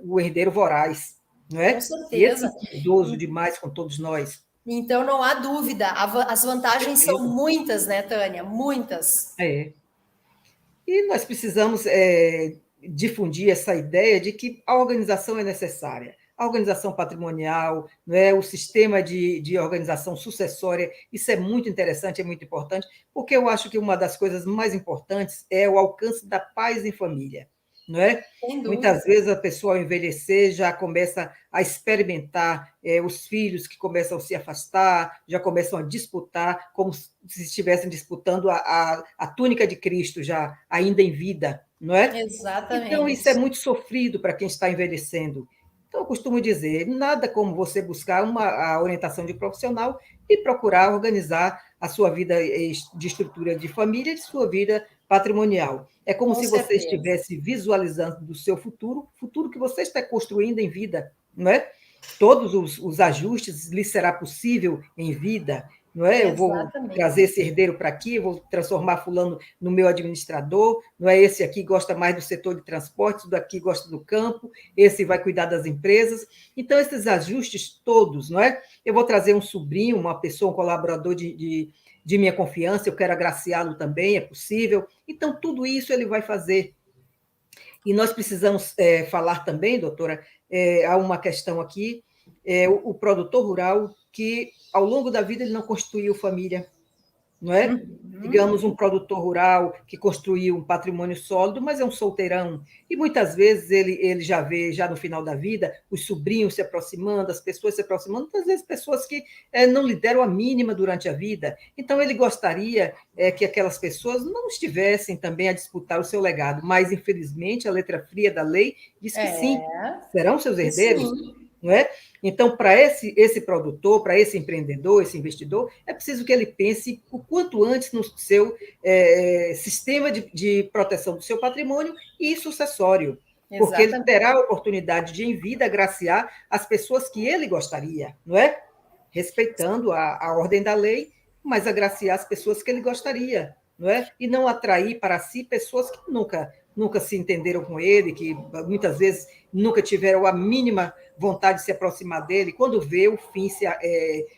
Speaker 1: o herdeiro voraz, não é?
Speaker 2: Com certeza.
Speaker 1: E esse é idoso demais com todos nós.
Speaker 2: Então, não há dúvida, as vantagens são muitas, né, Tânia? Muitas.
Speaker 1: E nós precisamos difundir essa ideia de que a organização é necessária. A organização patrimonial, o sistema de organização sucessória, isso é muito interessante, é muito importante, porque eu acho que uma das coisas mais importantes é o alcance da paz em família. Não é? Muitas vezes a pessoa, ao envelhecer, já começa a experimentar os filhos que começam a se afastar, já começam a disputar, como se estivessem disputando a túnica de Cristo, já ainda em vida, não é?
Speaker 2: Exatamente.
Speaker 1: Então, isso é muito sofrido para quem está envelhecendo. Então, eu costumo dizer, nada como você buscar a orientação de profissional e procurar organizar a sua vida de estrutura de família e de sua vida patrimonial. É como se você estivesse visualizando do seu futuro que você está construindo em vida, não é? Todos os ajustes lhe será possível em vida, não é? Eu vou trazer esse herdeiro para aqui, vou transformar fulano no meu administrador, não é? Esse aqui gosta mais do setor de transportes, daqui gosta do campo, esse vai cuidar das empresas. Então, esses ajustes todos, não é? Eu vou trazer um sobrinho, uma pessoa, um colaborador de minha confiança, eu quero agraciá-lo também, é possível. Então, tudo isso ele vai fazer. E nós precisamos falar também, doutora, há uma questão aqui, o produtor rural que, ao longo da vida, ele não constituiu família, não é? Digamos, um produtor rural que construiu um patrimônio sólido, mas é um solteirão. E muitas vezes ele já vê, já no final da vida, os sobrinhos se aproximando, as pessoas se aproximando, muitas vezes pessoas que não lhe deram a mínima durante a vida. Então, ele gostaria que aquelas pessoas não estivessem também a disputar o seu legado, mas, infelizmente, a letra fria da lei diz que sim, serão seus herdeiros, não é? Então, para esse produtor, para esse empreendedor, esse investidor, é preciso que ele pense o quanto antes no seu sistema de proteção do seu patrimônio e sucessório. porque ele
Speaker 2: Exatamente.
Speaker 1: terá a oportunidade de, em vida, agraciar as pessoas que ele gostaria, não é? Respeitando a ordem da lei, mas agraciar as pessoas que ele gostaria, não é? E não atrair para si pessoas que nunca se entenderam com ele, que muitas vezes nunca tiveram a mínima vontade de se aproximar dele. Quando vê o fim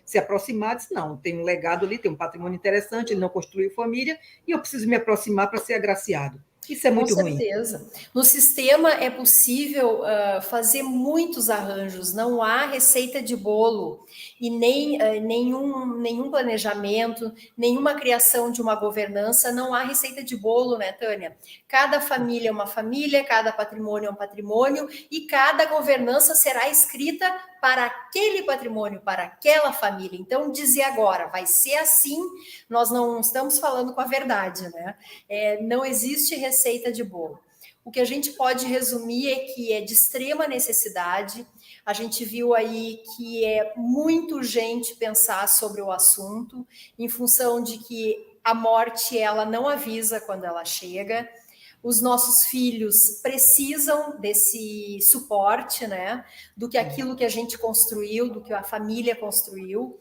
Speaker 1: se aproximar, diz, não, tem um legado ali, tem um patrimônio interessante, ele não construiu família, e eu preciso me aproximar para ser agraciado. Isso é
Speaker 2: Com
Speaker 1: muito ruim.
Speaker 2: certeza. No sistema é possível fazer muitos arranjos, não há receita de bolo e nem nenhum planejamento, nenhuma criação de uma governança, não há receita de bolo, né, Tânia? Cada família é uma família, cada patrimônio é um patrimônio e cada governança será escrita para aquele patrimônio, para aquela família. Então, dizer agora, vai ser assim, nós não estamos falando com a verdade, né? Não existe receita de bolo. O que a gente pode resumir é que é de extrema necessidade. A gente viu aí que é muito urgente pensar sobre o assunto, em função de que a morte ela não avisa quando ela chega. Os nossos filhos precisam desse suporte, né? Do que aquilo que a gente construiu, do que a família construiu.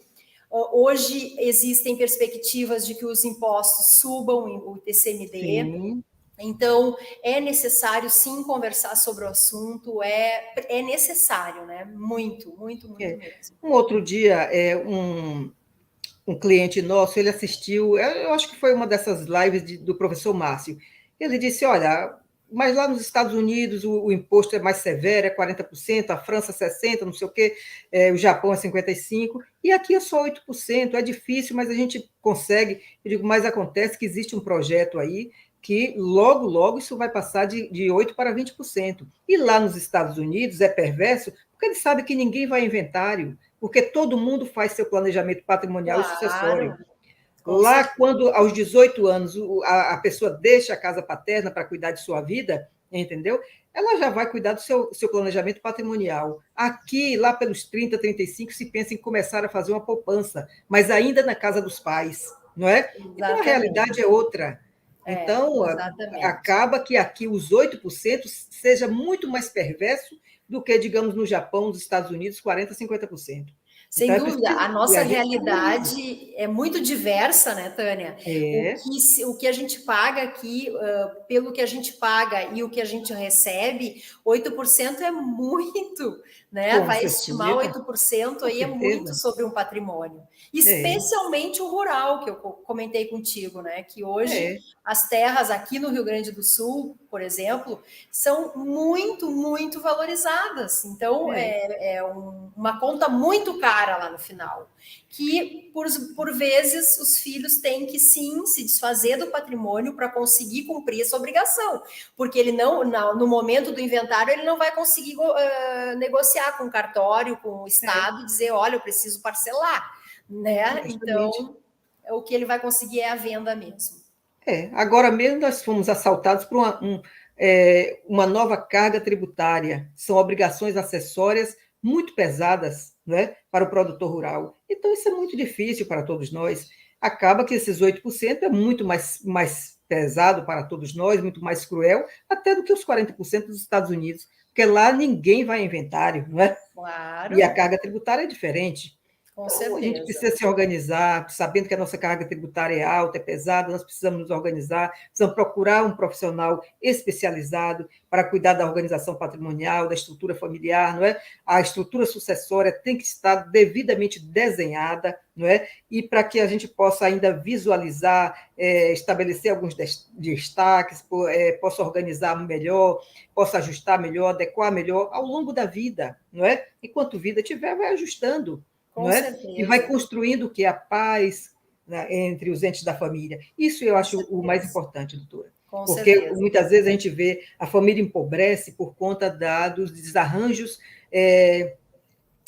Speaker 2: Hoje existem perspectivas de que os impostos subam, o TCMD.
Speaker 1: Sim.
Speaker 2: Então, é necessário sim conversar sobre o assunto, é necessário, né? Muito, muito, muito
Speaker 1: É.
Speaker 2: mesmo.
Speaker 1: Um outro dia, um cliente nosso, ele assistiu, eu acho que foi uma dessas lives do professor Márcio. Ele disse: olha, mas lá nos Estados Unidos o imposto é mais severo, é 40%, a França 60%, não sei o quê, o Japão é 55%, e aqui é só 8%. É difícil, mas a gente consegue. Eu digo, mas acontece que existe um projeto aí que logo, logo isso vai passar de 8% para 20%. E lá nos Estados Unidos é perverso, porque ele sabe que ninguém vai inventário, porque todo mundo faz seu planejamento patrimonial e sucessório.
Speaker 2: Claro, com
Speaker 1: Lá,
Speaker 2: certeza.
Speaker 1: quando aos 18 anos a pessoa deixa a casa paterna para cuidar de sua vida, entendeu? Ela já vai cuidar do seu planejamento patrimonial. Aqui, lá pelos 30, 35, se pensa em começar a fazer uma poupança, mas ainda na casa dos pais, não é? Então, a realidade
Speaker 2: Exatamente.
Speaker 1: é outra. Então,
Speaker 2: Exatamente.
Speaker 1: acaba que aqui os 8% seja muito mais perverso do que, digamos, no Japão, nos Estados Unidos, 40%, 50%.
Speaker 2: Sem
Speaker 1: Então, é
Speaker 2: dúvida,
Speaker 1: preciso
Speaker 2: a
Speaker 1: que
Speaker 2: nossa
Speaker 1: a gente se organize.
Speaker 2: realidade é muito diversa, né, Tânia?
Speaker 1: É,
Speaker 2: O que a gente paga aqui, pelo que a gente paga e o que a gente recebe, 8% é muito, né?
Speaker 1: com
Speaker 2: Vai estimar
Speaker 1: certeza,
Speaker 2: 8%
Speaker 1: com
Speaker 2: aí é muito
Speaker 1: certeza.
Speaker 2: sobre um patrimônio.
Speaker 1: É,
Speaker 2: Especialmente o rural, que eu comentei contigo, né? Que hoje
Speaker 1: é,
Speaker 2: as terras aqui no Rio Grande do Sul, por exemplo, são muito, muito valorizadas. Então,
Speaker 1: é.
Speaker 2: uma conta muito cara lá no final. Que, por vezes, os filhos têm que, sim, se desfazer do patrimônio para conseguir cumprir essa obrigação. Porque ele não, no momento do inventário, ele não vai conseguir negociar com o cartório, com o
Speaker 1: É,
Speaker 2: Estado, e dizer, olha, eu preciso parcelar. Né?
Speaker 1: justamente.
Speaker 2: Então, o que ele vai conseguir é a venda mesmo.
Speaker 1: Agora mesmo nós fomos assaltados por uma nova carga tributária. São obrigações acessórias muito pesadas, né, para o produtor rural. Então, isso é muito difícil para todos nós. Acaba que esses 8% é muito mais pesado para todos nós, muito mais cruel, até do que os 40% dos Estados Unidos, porque lá ninguém vai a inventário, não é? E a
Speaker 2: Claro,
Speaker 1: carga tributária é diferente.
Speaker 2: com
Speaker 1: Então, a gente
Speaker 2: certeza.
Speaker 1: precisa se organizar, sabendo que a nossa carga tributária é alta, é pesada, nós precisamos nos organizar, precisamos procurar um profissional especializado para cuidar da organização patrimonial, da estrutura familiar, não é? A estrutura sucessória tem que estar devidamente desenhada, não é? E para que a gente possa ainda visualizar, estabelecer alguns destaques, possa organizar melhor, possa ajustar melhor, adequar melhor ao longo da vida, não é? Enquanto vida tiver, vai ajustando, não
Speaker 2: Com
Speaker 1: é? E vai
Speaker 2: certeza.
Speaker 1: construindo o que? A paz, né, entre os entes da família. Isso eu
Speaker 2: Com
Speaker 1: acho o mais
Speaker 2: certeza.
Speaker 1: importante, doutora.
Speaker 2: Com
Speaker 1: Porque
Speaker 2: certeza.
Speaker 1: muitas vezes a gente vê a família empobrece por conta dos desarranjos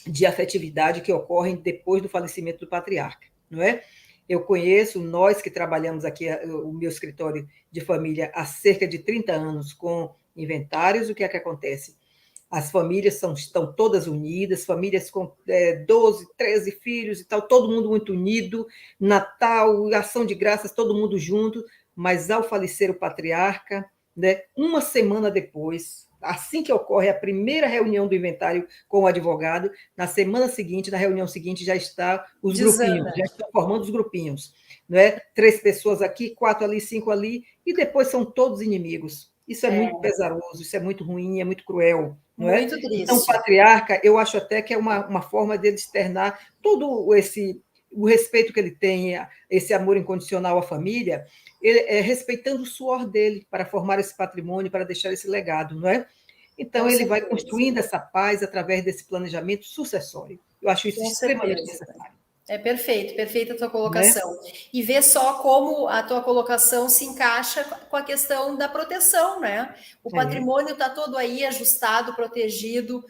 Speaker 1: de afetividade que ocorrem depois do falecimento do patriarca, não é? Eu conheço, nós que trabalhamos aqui, o meu escritório de família, há cerca de 30 anos com inventários, o que é que acontece? As famílias estão todas unidas, famílias com 12, 13 filhos e tal, todo mundo muito unido, Natal, ação de graças, todo mundo junto, mas ao falecer o patriarca, né, uma semana depois, assim que ocorre a primeira reunião do inventário com o advogado, na semana seguinte, na reunião seguinte, já está os grupinhos, já estão formando os grupinhos, não é? 3 pessoas aqui, 4 ali, 5 ali, e depois são todos inimigos. Isso é muito pesaroso, isso é muito ruim, é muito cruel, não é?
Speaker 2: Muito
Speaker 1: Então, o
Speaker 2: triste.
Speaker 1: patriarca, eu acho até que é uma forma dele externar todo o respeito que ele tem, esse amor incondicional à família, respeitando o suor dele para formar esse patrimônio, para deixar esse legado, não é? Então,
Speaker 2: Com
Speaker 1: ele vai
Speaker 2: certeza.
Speaker 1: construindo essa paz através desse planejamento sucessório. Eu acho isso
Speaker 2: Com
Speaker 1: extremamente
Speaker 2: certeza.
Speaker 1: necessário.
Speaker 2: É perfeito, perfeita a tua
Speaker 1: Né?
Speaker 2: colocação. E ver só como a tua colocação se encaixa com a questão da proteção, né? O patrimônio está todo aí ajustado, protegido,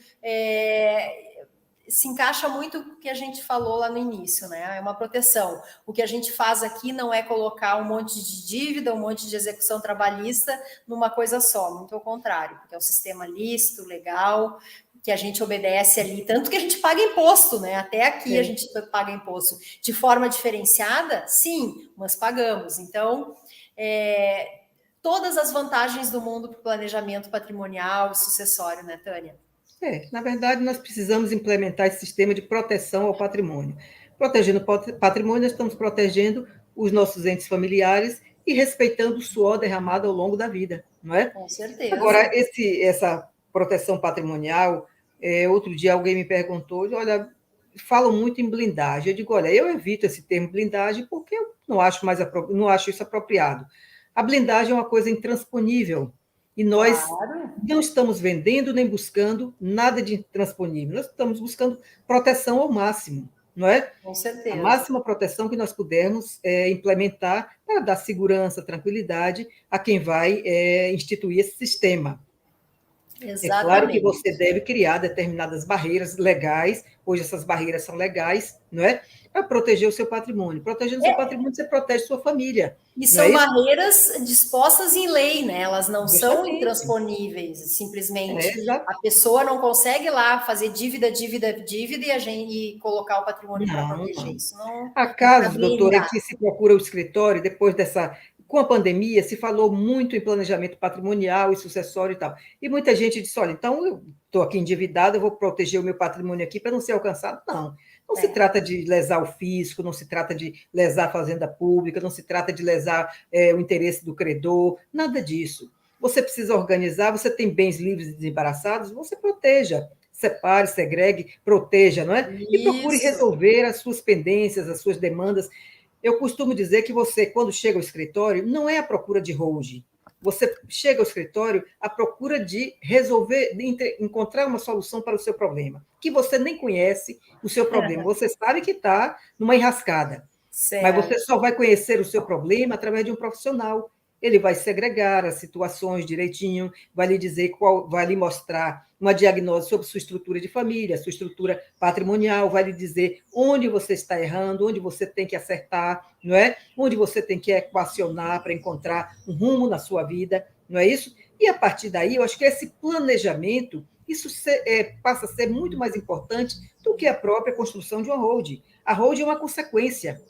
Speaker 2: se encaixa muito com o que a gente falou lá no início, né? É uma proteção. O que a gente faz aqui não é colocar um monte de dívida, um monte de execução trabalhista numa coisa só, muito ao contrário, porque é um sistema lícito, legal, que a gente obedece ali, tanto que a gente paga imposto, né? Até aqui a gente paga imposto de forma diferenciada, sim, mas pagamos. Então, todas as vantagens do mundo para o planejamento patrimonial e sucessório, né, Tânia?
Speaker 1: Na verdade, nós precisamos implementar esse sistema de proteção ao patrimônio. Protegendo o patrimônio, nós estamos protegendo os nossos entes familiares e respeitando o suor derramado ao longo da vida, não é?
Speaker 2: Com certeza.
Speaker 1: Agora, essa proteção patrimonial, outro dia alguém me perguntou, olha, falam muito em blindagem. Eu digo, olha, eu evito esse termo blindagem porque eu não acho isso apropriado. A blindagem é uma coisa intransponível e nós não estamos vendendo nem buscando nada de intransponível. Nós estamos buscando proteção ao máximo, não é?
Speaker 2: Com certeza.
Speaker 1: A máxima proteção que nós pudermos implementar para dar segurança, tranquilidade a quem vai instituir esse sistema.
Speaker 2: Exatamente.
Speaker 1: É claro que você deve criar determinadas barreiras legais, hoje essas barreiras são legais, não é? Para proteger o seu patrimônio. Protegendo o seu patrimônio, você protege sua família.
Speaker 2: E são barreiras dispostas em lei, né? Elas não são intransponíveis, simplesmente. A pessoa não consegue lá fazer dívida e colocar o patrimônio para proteger isso. Não,
Speaker 1: há casos, doutora, em que se procura o escritório, depois com a pandemia, se falou muito em planejamento patrimonial e sucessório e tal. E muita gente disse: olha, então eu estou aqui endividado, eu vou proteger o meu patrimônio aqui para não ser alcançado. Não se trata de lesar o fisco, não se trata de lesar a fazenda pública, não se trata de lesar o interesse do credor, nada disso. Você precisa organizar, você tem bens livres e desembaraçados, você proteja. Separe, segregue, proteja, não é? E procure resolver as suas pendências, as suas demandas. Eu costumo dizer que você, quando chega ao escritório, não é à procura de holding. Você chega ao escritório à procura de resolver, de encontrar uma solução para o seu problema, que você nem conhece o seu problema. Você sabe que está numa enrascada, mas você só vai conhecer o seu problema através de um profissional. Ele vai segregar as situações direitinho, vai lhe dizer vai lhe mostrar uma diagnose sobre sua estrutura de família, sua estrutura patrimonial, vai lhe dizer onde você está errando, onde você tem que acertar, não é? Onde você tem que equacionar para encontrar um rumo na sua vida, não é isso? E a partir daí, eu acho que esse planejamento, isso passa a ser muito mais importante do que a própria construção de uma holding. A holding é uma consequência.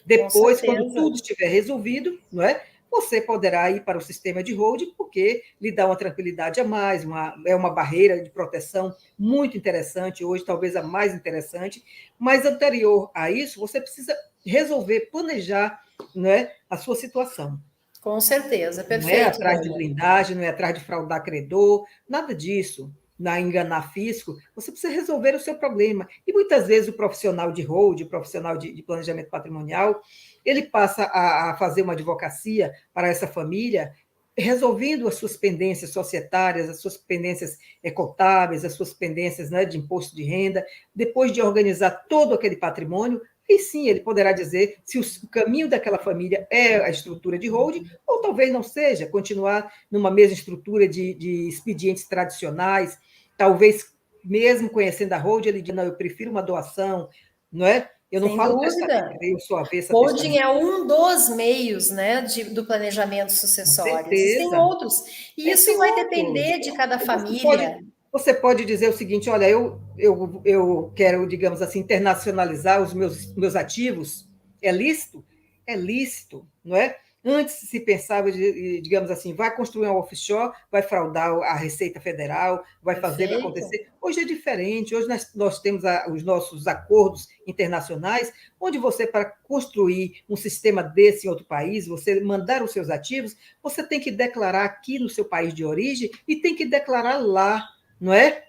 Speaker 1: Depois, quando tudo estiver resolvido, não é? Você poderá ir para o sistema de holding, porque lhe dá uma tranquilidade a mais, é uma barreira de proteção muito interessante, hoje talvez a mais interessante, mas anterior a isso, você precisa resolver, planejar, não é, a sua situação.
Speaker 2: Com certeza, perfeito.
Speaker 1: Não é atrás de blindagem, não é atrás de fraudar credor, nada disso. Na enganar fisco, você precisa resolver o seu problema. E muitas vezes o profissional de holding, o profissional de planejamento patrimonial, ele passa a fazer uma advocacia para essa família, resolvendo as suas pendências societárias, as suas pendências contábeis, as suas pendências, né, de imposto de renda, depois de organizar todo aquele patrimônio, e sim, ele poderá dizer se o caminho daquela família é a estrutura de holding, ou talvez não seja, continuar numa mesma estrutura de expedientes tradicionais, talvez mesmo conhecendo a holding, ele diz, não, eu prefiro uma doação, não é? Eu não falo testamento, eu sou avessa a testamento.
Speaker 2: Holding é um dos meios, né, do planejamento sucessório. Existem outros. E isso vai depender de cada família.
Speaker 1: Você pode dizer o seguinte: olha, eu quero, digamos assim, internacionalizar os meus ativos. É lícito? É lícito, não é? Antes se pensava, digamos assim, vai construir um offshore, vai fraudar a Receita Federal, vai fazer, vai
Speaker 2: Perfeito.
Speaker 1: acontecer. Hoje é diferente, hoje nós temos os nossos acordos internacionais, onde você, para construir um sistema desse em outro país, você mandar os seus ativos, você tem que declarar aqui no seu país de origem e tem que declarar lá, não é?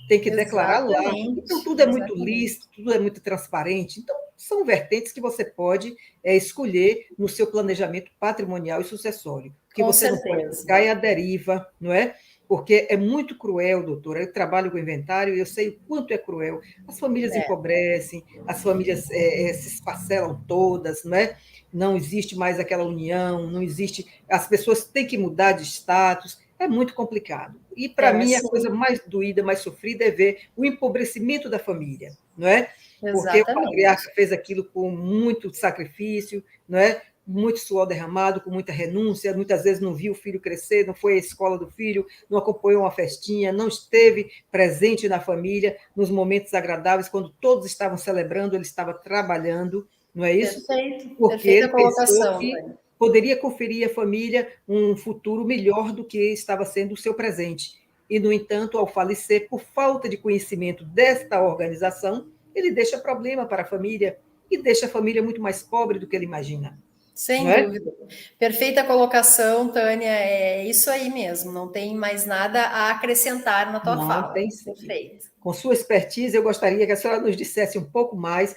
Speaker 1: Tem que declarar lá. Então,
Speaker 2: Exatamente,
Speaker 1: tudo é muito
Speaker 2: exatamente.
Speaker 1: lícito, tudo é muito transparente. Então, são vertentes que você pode escolher no seu planejamento patrimonial e sucessório. O que
Speaker 2: Com
Speaker 1: você não pode
Speaker 2: certeza.
Speaker 1: ficar é a deriva, não é? Porque é muito cruel, doutora. Eu trabalho com inventário e eu sei o quanto é cruel. As famílias
Speaker 2: É,
Speaker 1: empobrecem, as famílias se esfacelam todas, não é? Não existe mais aquela união, não existe. As pessoas têm que mudar de status. É muito complicado. E, para mim, a coisa
Speaker 2: sim,
Speaker 1: mais doída, mais sofrida é ver o empobrecimento da família, não é? Porque o
Speaker 2: exatamente.
Speaker 1: patriarca fez aquilo com muito sacrifício, não é? Muito suor derramado, com muita renúncia, muitas vezes não viu o filho crescer, não foi à escola do filho, não acompanhou uma festinha, não esteve presente na família nos momentos agradáveis, quando todos estavam celebrando, ele estava trabalhando, não é isso?
Speaker 2: Perfeito,
Speaker 1: Porque
Speaker 2: perfeita
Speaker 1: ele pensou
Speaker 2: colocação,
Speaker 1: que
Speaker 2: Tânia.
Speaker 1: poderia conferir à família um futuro melhor do que estava sendo o seu presente. E, no entanto, ao falecer, por falta de conhecimento desta organização, ele deixa problema para a família e deixa a família muito mais pobre do que ele imagina, não
Speaker 2: Sem
Speaker 1: é?
Speaker 2: dúvida. Perfeita colocação, Tânia. É isso aí mesmo. Não tem mais nada a acrescentar na tua
Speaker 1: Não,
Speaker 2: fala.
Speaker 1: tem sim.
Speaker 2: Perfeito.
Speaker 1: Com sua expertise, eu gostaria que a senhora nos dissesse um pouco mais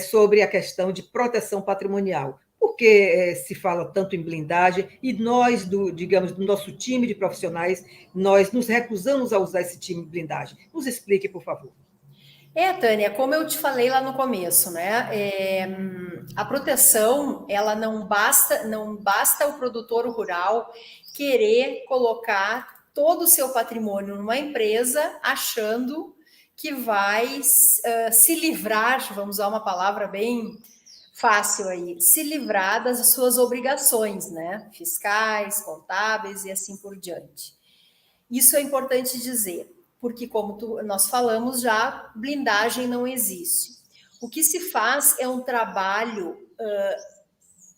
Speaker 1: sobre a questão de proteção patrimonial. Por que se fala tanto em blindagem e nós, digamos, do nosso time de profissionais, nós nos recusamos a usar esse time de blindagem? Nos explique, por favor.
Speaker 2: Tânia, como eu te falei lá no começo, né? A proteção, ela não basta o produtor rural querer colocar todo o seu patrimônio numa empresa, achando que vai se livrar, vamos usar uma palavra bem fácil aí, se livrar das suas obrigações, né? Fiscais, contábeis e assim por diante. Isso é importante dizer, porque, nós falamos já, blindagem não existe. O que se faz é um trabalho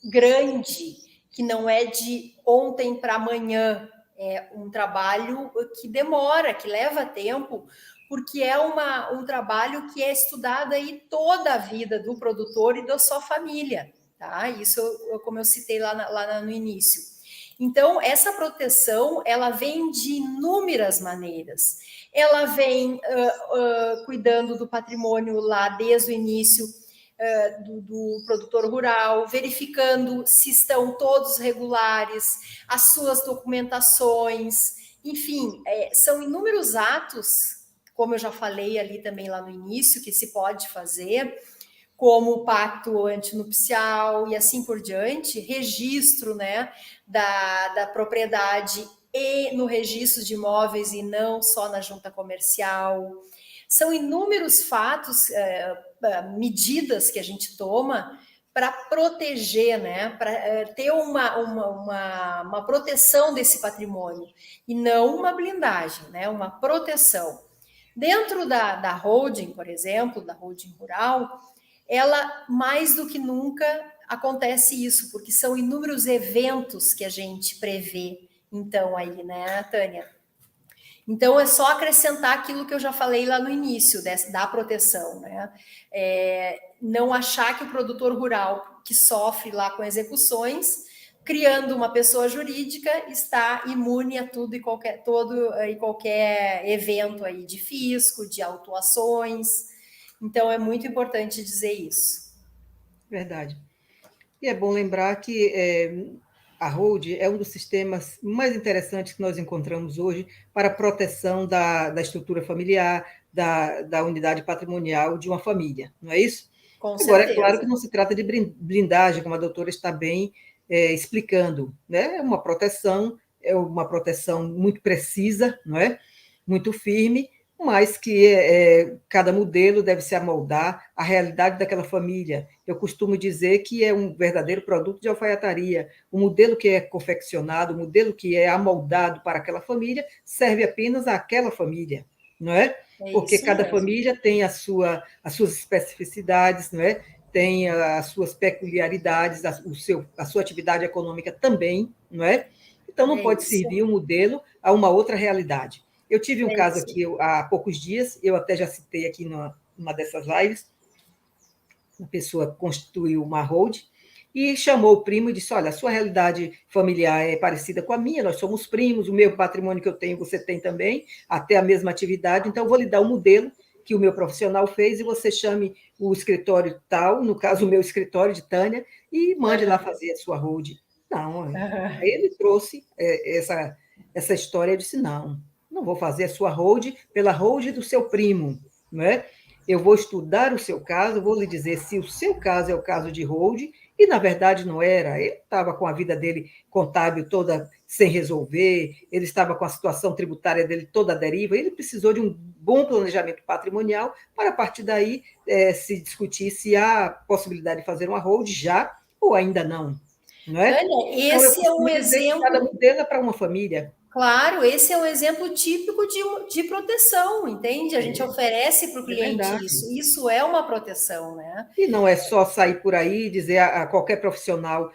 Speaker 2: grande, que não é de ontem para amanhã, é um trabalho que demora, que leva tempo, porque é um trabalho que é estudado aí toda a vida do produtor e da sua família, tá? Isso, como eu citei lá no início. Então, essa proteção, ela vem de inúmeras maneiras. Ela vem cuidando do patrimônio lá desde o início, do produtor rural, verificando se estão todos regulares, as suas documentações, enfim, são inúmeros atos, como eu já falei ali também lá no início, que se pode fazer, como o pacto antinupcial e assim por diante, registro, né, da propriedade e no registro de imóveis e não só na junta comercial. São inúmeros fatos, medidas que a gente toma para proteger, né, para ter uma proteção desse patrimônio e não uma blindagem, né, uma proteção. Dentro da holding, por exemplo, da holding rural, ela mais do que nunca acontece isso, porque são inúmeros eventos que a gente prevê, então, aí, né, Tânia? Então, é só acrescentar aquilo que eu já falei lá no início da proteção, né? Não achar que o produtor rural que sofre lá com execuções, criando uma pessoa jurídica, está imune a tudo e qualquer evento aí de fisco, de autuações. Então, é muito importante dizer isso.
Speaker 1: Verdade. E é bom lembrar que a Hold é um dos sistemas mais interessantes que nós encontramos hoje para a proteção da estrutura familiar, da unidade patrimonial de uma família, não é isso?
Speaker 2: Com
Speaker 1: Agora, é claro que
Speaker 2: certeza.
Speaker 1: não se trata de blindagem, como a doutora está bem explicando, né? É uma proteção muito precisa, não é? Muito firme, mas que cada modelo deve se amoldar à realidade daquela família. Eu costumo dizer que é um verdadeiro produto de alfaiataria. O modelo que é confeccionado, o modelo que é amoldado para aquela família, serve apenas àquela família, não é?
Speaker 2: É
Speaker 1: Porque
Speaker 2: isso
Speaker 1: cada
Speaker 2: mesmo.
Speaker 1: família tem as suas especificidades, não é? tem as suas peculiaridades, a sua atividade econômica também, não é? Então, não pode servir um modelo a uma outra realidade. Eu tive um caso aqui há poucos dias, eu até já citei aqui numa dessas lives, uma pessoa constituiu uma hold e chamou o primo e disse, olha, a sua realidade familiar é parecida com a minha, nós somos primos, o meu patrimônio que eu tenho, você tem também, até a mesma atividade, então eu vou lhe dar um modelo que o meu profissional fez e você chame o escritório tal, no caso o meu escritório de Tânia, e mande lá fazer a sua hold. Não, aí ele trouxe essa história, eu disse, não vou fazer a sua hold pela hold do seu primo, não é? Eu vou estudar o seu caso, vou lhe dizer se o seu caso é o caso de hold, e na verdade não era. Ele estava com a vida dele contábil toda sem resolver, ele estava com a situação tributária dele toda à deriva, ele precisou de um bom planejamento patrimonial para, a partir daí, se discutir se há possibilidade de fazer uma hold já ou ainda não. Não é?
Speaker 2: Tânia, esse é um exemplo.
Speaker 1: Cada modelo é para uma família.
Speaker 2: Claro, esse é um exemplo típico de proteção, entende? A gente oferece para o cliente isso. Isso é uma proteção, né?
Speaker 1: E não é só sair por aí e dizer a qualquer profissional,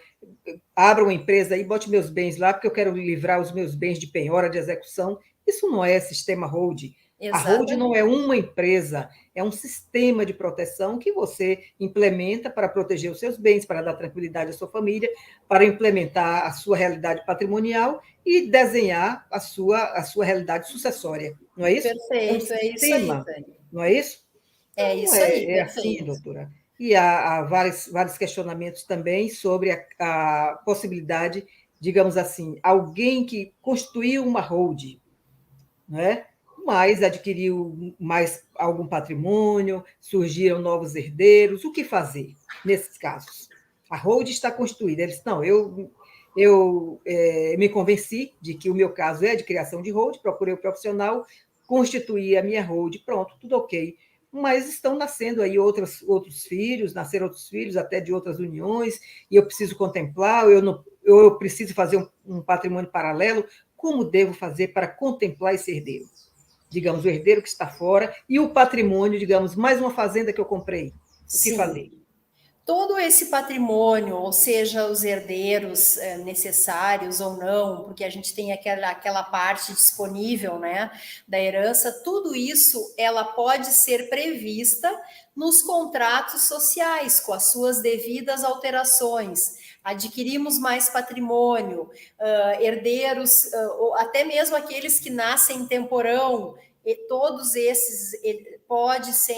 Speaker 1: abra uma empresa e bote meus bens lá, porque eu quero livrar os meus bens de penhora, de execução. Isso não é sistema hold. Exatamente. A hold não é uma empresa, é um sistema de proteção que você implementa para proteger os seus bens, para dar tranquilidade à sua família, para implementar a sua realidade patrimonial e desenhar a sua realidade sucessória. Não é isso?
Speaker 2: Perfeito, é isso aí, Tânia.
Speaker 1: Não é isso?
Speaker 2: É isso aí,
Speaker 1: é assim, doutora. E há vários questionamentos também sobre a possibilidade, digamos assim, alguém que constituiu uma hold, né? Mas adquiriu mais algum patrimônio, surgiram novos herdeiros, o que fazer nesses casos? A hold está constituída. Eles não, eu me convenci de que o meu caso é de criação de hold, procurei o profissional, constituí a minha hold, pronto, tudo ok. Mas estão nascendo aí outros filhos, nasceram outros filhos até de outras uniões, e eu preciso contemplar, eu preciso fazer um patrimônio paralelo. Como devo fazer para contemplar esse herdeiro? Digamos, o herdeiro que está fora e o patrimônio, digamos, mais uma fazenda que eu comprei. O que fazer?
Speaker 2: Todo esse patrimônio, ou seja, os herdeiros necessários ou não, porque a gente tem aquela parte disponível, né, da herança, tudo isso ela pode ser prevista nos contratos sociais, com as suas devidas alterações. Adquirimos mais patrimônio, herdeiros, ou até mesmo aqueles que nascem em temporão, e todos esses podem ser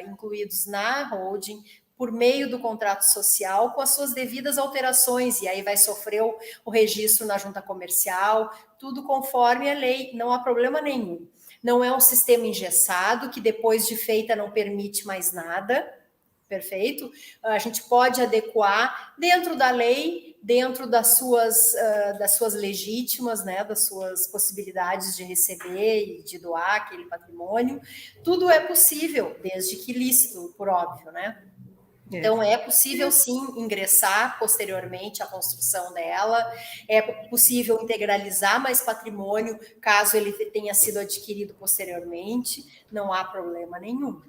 Speaker 2: incluídos na holding, por meio do contrato social, com as suas devidas alterações, e aí vai sofrer o registro na junta comercial, tudo conforme a lei, não há problema nenhum. Não é um sistema engessado, que depois de feita não permite mais nada, perfeito? A gente pode adequar dentro da lei, dentro das suas legítimas, né, das suas possibilidades de receber e de doar aquele patrimônio, tudo é possível, desde que lícito, por óbvio, né? Então, é possível, sim, ingressar posteriormente à construção dela, é possível integralizar mais patrimônio, caso ele tenha sido adquirido posteriormente, não há problema nenhum.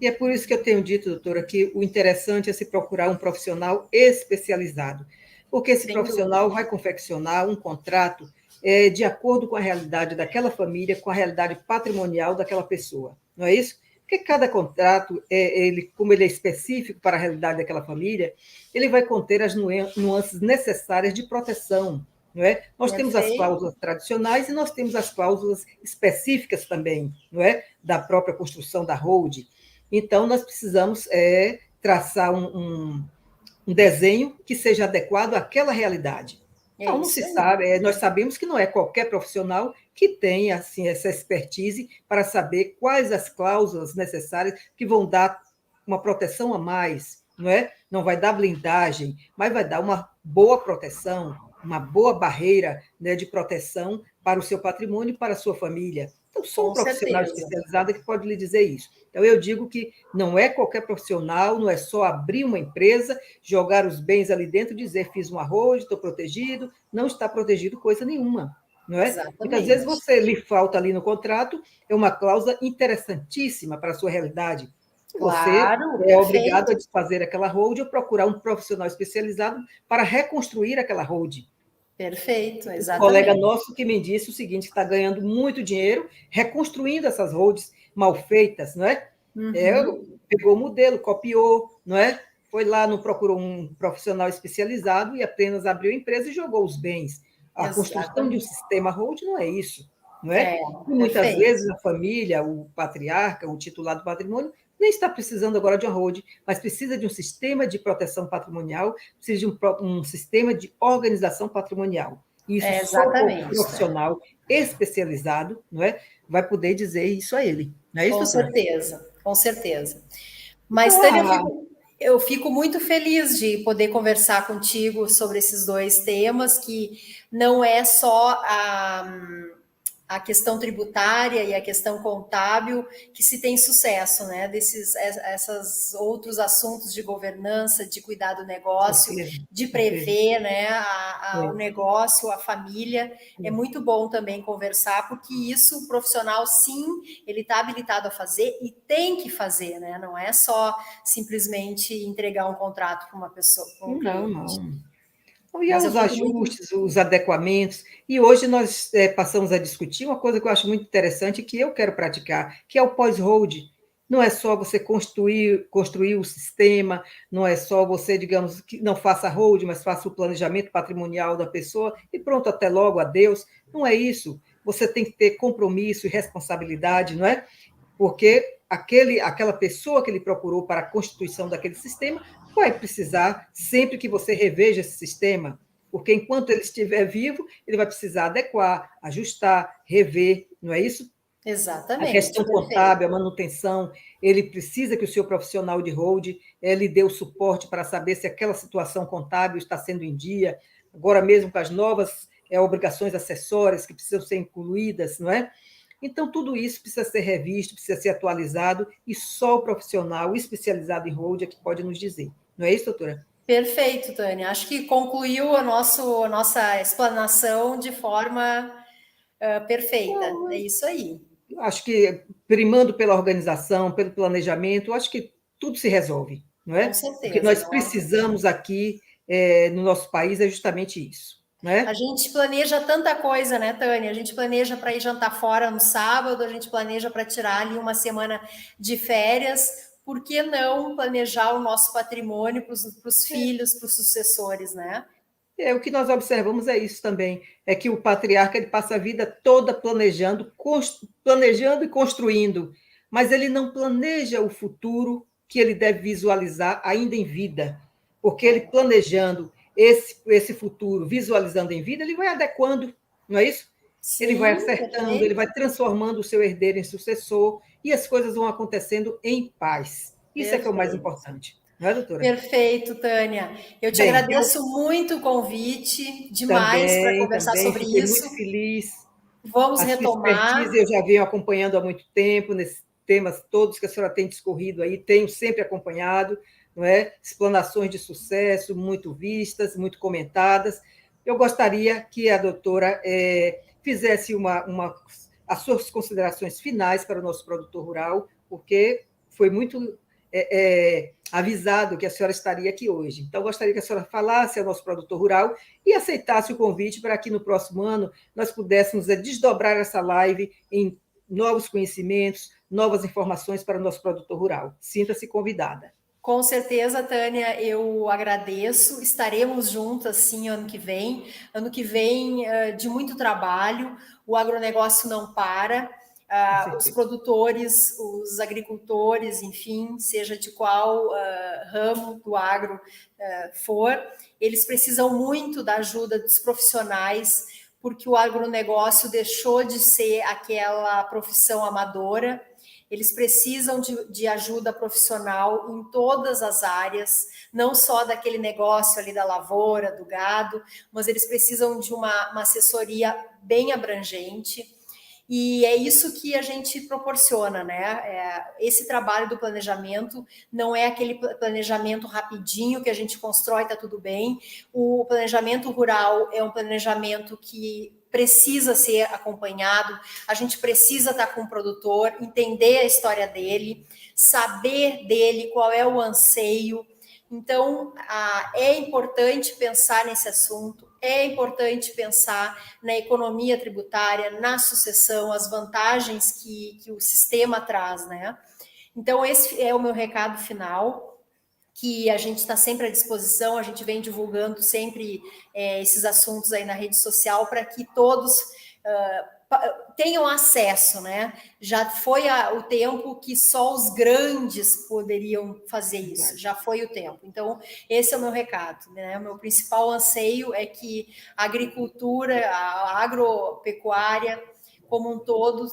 Speaker 1: E é por isso que eu tenho dito, doutora, que o interessante é se procurar um profissional especializado, porque esse profissional vai confeccionar um contrato de acordo com a realidade daquela família, com a realidade patrimonial daquela pessoa, não é isso? Porque cada contrato, como ele é específico para a realidade daquela família, ele vai conter as nuances necessárias de proteção. Não é? Nós temos as cláusulas tradicionais e nós temos as cláusulas específicas também, não é? Da própria construção da hold. Então, nós precisamos traçar um desenho que seja adequado àquela realidade. Então, não se sabe, nós sabemos que não é qualquer profissional que tenha assim, essa expertise para saber quais as cláusulas necessárias que vão dar uma proteção a mais, não é? Não vai dar blindagem, mas vai dar uma boa proteção, uma boa barreira, né, de proteção para o seu patrimônio e para a sua família. Então, só um profissional especializado que pode lhe dizer isso. Então, eu digo que não é qualquer profissional, não é só abrir uma empresa, jogar os bens ali dentro, dizer fiz um arroz, estou protegido. Não está protegido coisa nenhuma. Não é? Muitas vezes você lhe falta ali no contrato, é uma cláusula interessantíssima para a sua realidade. Você
Speaker 2: Claro,
Speaker 1: é obrigado a
Speaker 2: perfeito.
Speaker 1: desfazer aquela hold ou procurar um profissional especializado para reconstruir aquela hold.
Speaker 2: Perfeito,
Speaker 1: Um colega
Speaker 2: exatamente.
Speaker 1: nosso que me disse o seguinte, que está ganhando muito dinheiro reconstruindo essas holds mal feitas, não é?
Speaker 2: Uhum,
Speaker 1: Pegou o modelo, copiou, não é? Foi lá, não procurou um profissional especializado e apenas abriu a empresa e jogou os bens. A construção de um
Speaker 2: exatamente.
Speaker 1: sistema hold não é isso, não é?
Speaker 2: É,
Speaker 1: E muitas
Speaker 2: perfeito.
Speaker 1: vezes a família, o patriarca, o titular do patrimônio, nem está precisando agora de uma hold, mas precisa de um sistema de proteção patrimonial, precisa de um sistema de organização patrimonial. Isso
Speaker 2: É,
Speaker 1: só o
Speaker 2: exatamente, Tânia.
Speaker 1: profissional especializado, não é, vai poder dizer isso a ele. Não é isso,
Speaker 2: Com
Speaker 1: doutora?
Speaker 2: certeza, com certeza. Mas,
Speaker 1: Então,
Speaker 2: Tânia, eu fico muito feliz de poder conversar contigo sobre esses dois temas, que não é só a questão tributária e a questão contábil que se tem sucesso, né? Esses outros assuntos de governança, de cuidar do
Speaker 1: com
Speaker 2: negócio,
Speaker 1: certeza,
Speaker 2: de
Speaker 1: com certeza.
Speaker 2: prever, né? O
Speaker 1: É,
Speaker 2: negócio, a família. É
Speaker 1: é.
Speaker 2: muito bom também conversar, porque isso o profissional, sim, ele está habilitado a fazer e tem que fazer, né? Não é só simplesmente entregar um contrato para uma pessoa, para um
Speaker 1: Não,
Speaker 2: cliente.
Speaker 1: não. Então, e
Speaker 2: Mas eu
Speaker 1: os
Speaker 2: fico muito.
Speaker 1: ajustes, os adequamentos. E hoje nós passamos a discutir uma coisa que eu acho muito interessante, que eu quero praticar, que é o pós-hold. Não é só você construir o sistema, não é só você, digamos, que não faça hold, mas faça o planejamento patrimonial da pessoa e pronto, até logo, adeus. Não é isso. Você tem que ter compromisso e responsabilidade, não é? Porque aquela pessoa que ele procurou para a constituição daquele sistema vai precisar, sempre que você reveja esse sistema, porque enquanto ele estiver vivo, ele vai precisar adequar, ajustar, rever, não é isso? A
Speaker 2: Exatamente,
Speaker 1: questão
Speaker 2: perfeito.
Speaker 1: contábil, a manutenção, ele precisa que o seu profissional de hold lhe dê o suporte para saber se aquela situação contábil está sendo em dia, agora mesmo com as novas obrigações acessórias que precisam ser incluídas, não é? Então, tudo isso precisa ser revisto, precisa ser atualizado, e só o profissional especializado em hold é que pode nos dizer. Não é isso, doutora?
Speaker 2: Perfeito, Tânia. Acho que concluiu a nossa explanação de forma perfeita. É isso aí.
Speaker 1: Acho que, primando pela organização, pelo planejamento, acho que tudo se resolve, não
Speaker 2: Com
Speaker 1: é? O que
Speaker 2: certeza.
Speaker 1: nós
Speaker 2: Não há...
Speaker 1: precisamos aqui no nosso país é justamente isso, não
Speaker 2: A
Speaker 1: é?
Speaker 2: gente planeja tanta coisa, né, Tânia? A gente planeja para ir jantar fora no sábado, a gente planeja para tirar ali uma semana de férias. Por que não planejar o nosso patrimônio para os filhos, para os sucessores, né?
Speaker 1: O que nós observamos é isso também, é que o patriarca ele passa a vida toda planejando e construindo, mas ele não planeja o futuro que ele deve visualizar ainda em vida, porque ele planejando esse futuro, visualizando em vida, ele vai adequando, não é isso? Ele vai
Speaker 2: Sim,
Speaker 1: acertando, ele
Speaker 2: perfeito.
Speaker 1: vai transformando o seu herdeiro em sucessor e as coisas vão acontecendo em paz. Isso é que é o mais
Speaker 2: Perfeito.
Speaker 1: importante, não é, doutora?
Speaker 2: Perfeito, Tânia. Eu te
Speaker 1: Bem, eu
Speaker 2: agradeço muito o convite, demais, para
Speaker 1: também,
Speaker 2: conversar
Speaker 1: também
Speaker 2: sobre
Speaker 1: fiquei
Speaker 2: isso.
Speaker 1: muito feliz.
Speaker 2: Vamos
Speaker 1: A sua expertise
Speaker 2: retomar.
Speaker 1: eu já venho acompanhando há muito tempo, nesses temas todos que a senhora tem discorrido aí, tenho sempre acompanhado, não é? Explanações de sucesso, muito vistas, muito comentadas. Eu gostaria que a doutora fizesse as suas considerações finais para o nosso produtor rural, porque foi muito avisado que a senhora estaria aqui hoje. Então, gostaria que a senhora falasse ao nosso produtor rural e aceitasse o convite para que no próximo ano nós pudéssemos desdobrar essa live em novos conhecimentos, novas informações para o nosso produtor rural. Sinta-se convidada.
Speaker 2: Com certeza, Tânia, eu agradeço. Estaremos juntas, sim, ano que vem. Ano que vem, de muito trabalho, o agronegócio não para.
Speaker 1: Com
Speaker 2: Os
Speaker 1: certeza.
Speaker 2: produtores, os agricultores, enfim, seja de qual ramo do agro for, eles precisam muito da ajuda dos profissionais, porque o agronegócio deixou de ser aquela profissão amadora. Eles precisam de ajuda profissional em todas as áreas, não só daquele negócio ali da lavoura, do gado, mas eles precisam de uma assessoria bem abrangente. E é isso que a gente proporciona, né? Esse trabalho do planejamento não é aquele planejamento rapidinho que a gente constrói, tá tudo bem. O planejamento rural é um planejamento que precisa ser acompanhado, a gente precisa estar com o produtor, entender a história dele, saber dele qual é o anseio. Então, é importante pensar nesse assunto, é importante pensar na economia tributária, na sucessão, as vantagens que o sistema traz, né? Então, esse é o meu recado final, que a gente está sempre à disposição, a gente vem divulgando sempre esses assuntos aí na rede social para que todos tenham acesso, né? Já foi o tempo que só os grandes poderiam fazer isso, já foi o tempo. Então, esse é o meu recado, né? O meu principal anseio é que a agricultura, a agropecuária como um todo,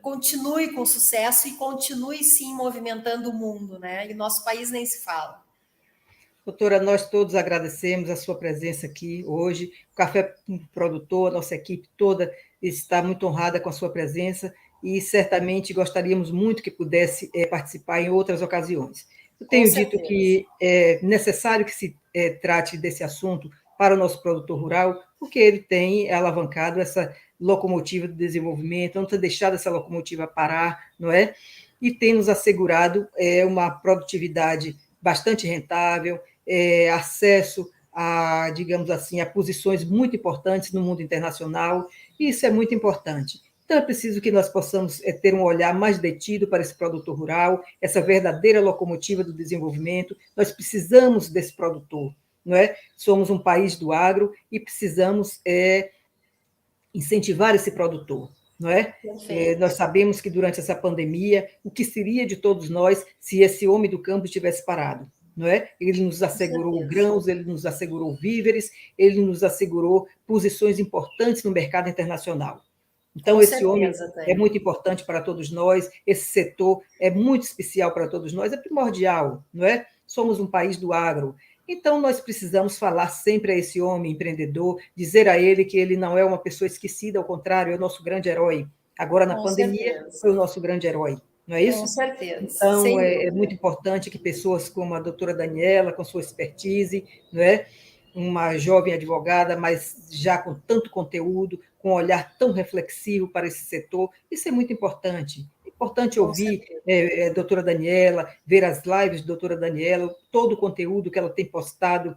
Speaker 2: continue com sucesso e continue, sim, movimentando o mundo, né? E nosso país nem se fala.
Speaker 1: Doutora, nós todos agradecemos a sua presença aqui hoje. O Café Produtor, a nossa equipe toda está muito honrada com a sua presença e certamente gostaríamos muito que pudesse participar em outras ocasiões. Eu tenho dito que é necessário que se trate desse assunto para o nosso produtor rural, porque ele tem alavancado essa locomotiva do desenvolvimento, não tem deixado essa locomotiva parar, não é? E tem nos assegurado uma produtividade bastante rentável, acesso a, digamos assim, a posições muito importantes no mundo internacional, e isso é muito importante. Então, é preciso que nós possamos ter um olhar mais detido para esse produtor rural, essa verdadeira locomotiva do desenvolvimento. Nós precisamos desse produtor, não é? Somos um país do agro e precisamos incentivar esse produtor, não é? Nós sabemos que durante essa pandemia, o que seria de todos nós se esse homem do campo tivesse parado? Não é? Ele nos assegurou grãos, ele nos assegurou víveres, ele nos assegurou posições importantes no mercado internacional. Então, esse homem é muito importante para todos nós, esse setor é muito especial para todos nós, é primordial, não é? Somos um país do agro. Então, nós precisamos falar sempre a esse homem empreendedor, dizer a ele que ele não é uma pessoa esquecida, ao contrário, é o nosso grande herói. Agora, na pandemia, foi o nosso grande herói. Não é isso?
Speaker 2: Com certeza.
Speaker 1: Então, é muito importante que pessoas como a doutora Daniela, com sua expertise, não é? Uma jovem advogada, mas já com tanto conteúdo, com um olhar tão reflexivo para esse setor, isso é muito importante. É importante ouvir a doutora Daniela, ver as lives da doutora Daniela, todo o conteúdo que ela tem postado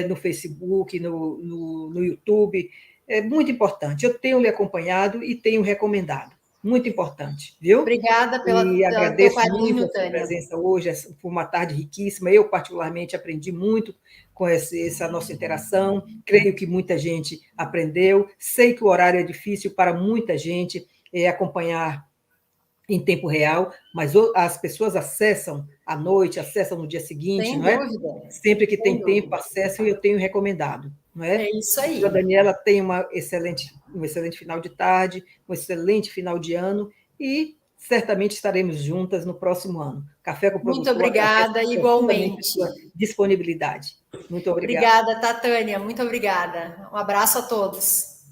Speaker 1: no Facebook, no YouTube, é muito importante. Eu tenho lhe acompanhado e tenho recomendado. Muito importante, viu?
Speaker 2: Obrigada
Speaker 1: e agradeço
Speaker 2: pelo carinho,
Speaker 1: muito a sua presença hoje, foi uma tarde riquíssima. Eu, particularmente, aprendi muito com essa nossa interação. Creio que muita gente aprendeu. Sei que o horário é difícil para muita gente acompanhar em tempo real, mas as pessoas acessam à noite, acessam no dia seguinte,
Speaker 2: Sem
Speaker 1: não é?
Speaker 2: dúvida.
Speaker 1: Sempre que tem tempo, acessam e eu tenho recomendado, não é?
Speaker 2: É isso aí.
Speaker 1: A Daniela tem um excelente final de tarde, um excelente final de ano e certamente estaremos juntas no próximo ano. Café com Produtor.
Speaker 2: Muito obrigada, igualmente.
Speaker 1: Sua disponibilidade. Muito obrigada.
Speaker 2: Obrigada, Tânia. Muito obrigada. Um abraço a todos.